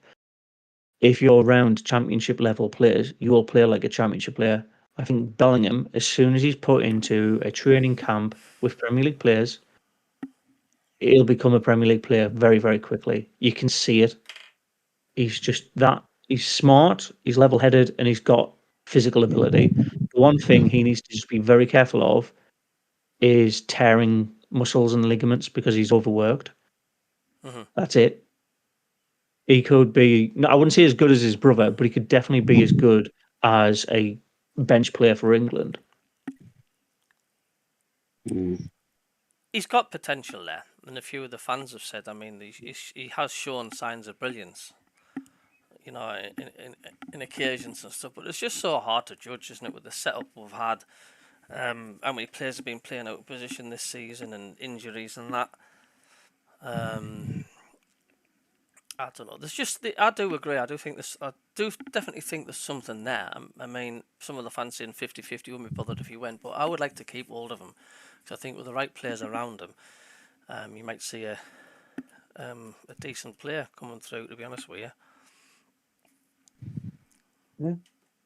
If you're around championship level players, you will play like a championship player. I think Bellingham, as soon as he's put into a training camp with Premier League players, he'll become a Premier League player very, very quickly. You can see it. He's just that. He's smart, he's level headed, and he's got physical ability. The one thing he needs to just be very careful of is tearing muscles and ligaments because he's overworked.
Hmm.
That's it. He could be, no, I wouldn't say as good as his brother, but he could definitely be as good as a bench player for England.
Mm.
He's got potential there, and a few of the fans have said. I mean, he has shown signs of brilliance. You know, in occasions and stuff, but it's just so hard to judge, isn't it, with the setup we've had? How many players have been playing out of position this season and injuries and that. I don't know. There's just I do agree. I do definitely think there's something there. I mean, some of the fans saying 50-50 wouldn't be bothered if he went, but I would like to keep hold of him because I think with the right players around him, you might see a decent player coming through. To be honest with you.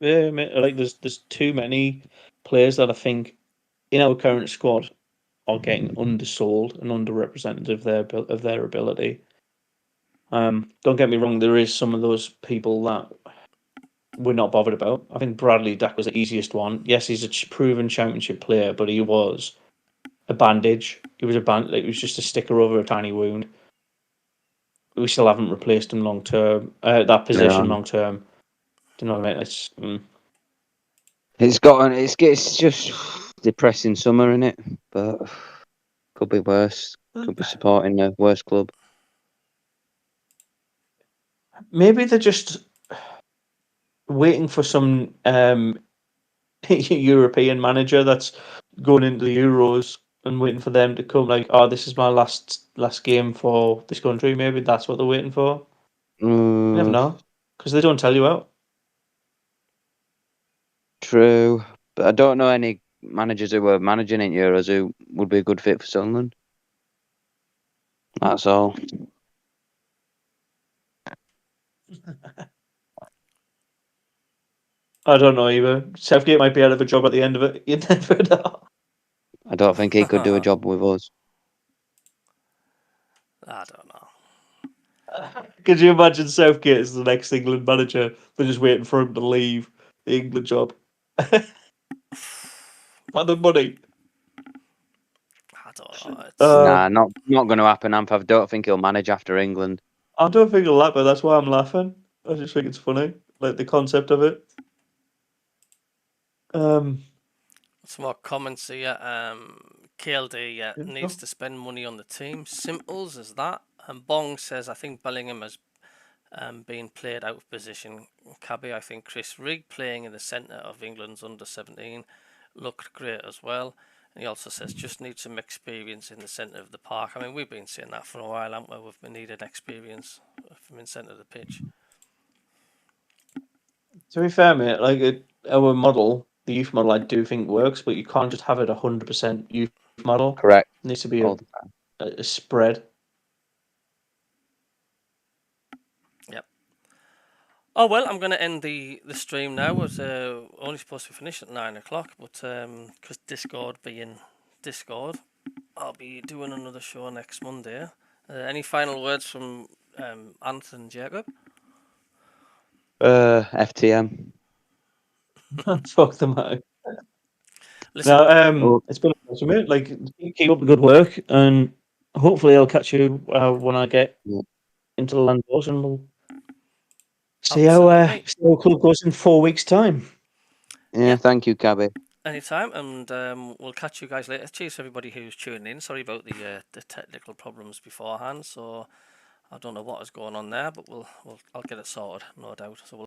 Yeah, mate, like there's too many players that I think in our current squad are getting undersold and underrepresented of their ability. Don't get me wrong, there is some of those people that we're not bothered about. I think Bradley Dack was the easiest one. Yes, he's a proven championship player, but he was a bandage. He was like, he was just a sticker over a tiny wound. We still haven't replaced him long term. That position
Yeah.
long term. Do you know what I mean?
It's just depressing summer, innit? But could be worse. Could be supporting a worse club.
Maybe they're just waiting for some European manager that's going into the Euros and waiting for them to come. Like, oh, this is my last game for this country. Maybe that's what they're waiting for. You never know, because they don't tell you out.
True, but I don't know any managers who were managing in Euros who would be a good fit for Sunderland. That's all.
I don't know either. Southgate might be out of a job at the end of it. You never know.
I don't think he could do a job with us.
I don't know.
Could you imagine Southgate as the next England manager? They're just waiting for him to leave the England job. For the money.
I don't know. It's,
Nah, not going to happen. I don't think he'll manage after England.
I don't think it'll happen. That's why I'm laughing. I just think it's funny, like the concept of it.
some more comments here. KLD
Yeah.
needs to spend money on the team. Simples as that. And Bong says, I think Bellingham has been played out of position. Cabbie, I think Chris Rigg playing in the centre of England's under-17 looked great as well. And he also says, just need some experience in the centre of the park. I mean, we've been saying that for a while, haven't we? We've been needed experience from in centre of the pitch.
To be fair, mate, like our model, the youth model, I do think works, but you can't just have it 100% youth model.
Correct.
It needs to be
All the time.
a spread.
Yep. Oh well, I'm going to end the stream now. It was only supposed to finish at 9 o'clock, but because Discord being Discord, I'll be doing another show next Monday. Any final words from Anthony and Jacob?
FTM.
Fuck them out.
Listen,
No, it's been a pleasure, mate. Like, keep up the good work, and hopefully I'll catch you when I get into the land boss, and we'll see how club goes in 4 weeks' time.
Yeah, thank you, Cabbie.
Anytime, and we'll catch you guys later. Cheers to everybody who's tuning in. Sorry about the technical problems beforehand. So I don't know what is going on there, but I'll get it sorted, no doubt. So we'll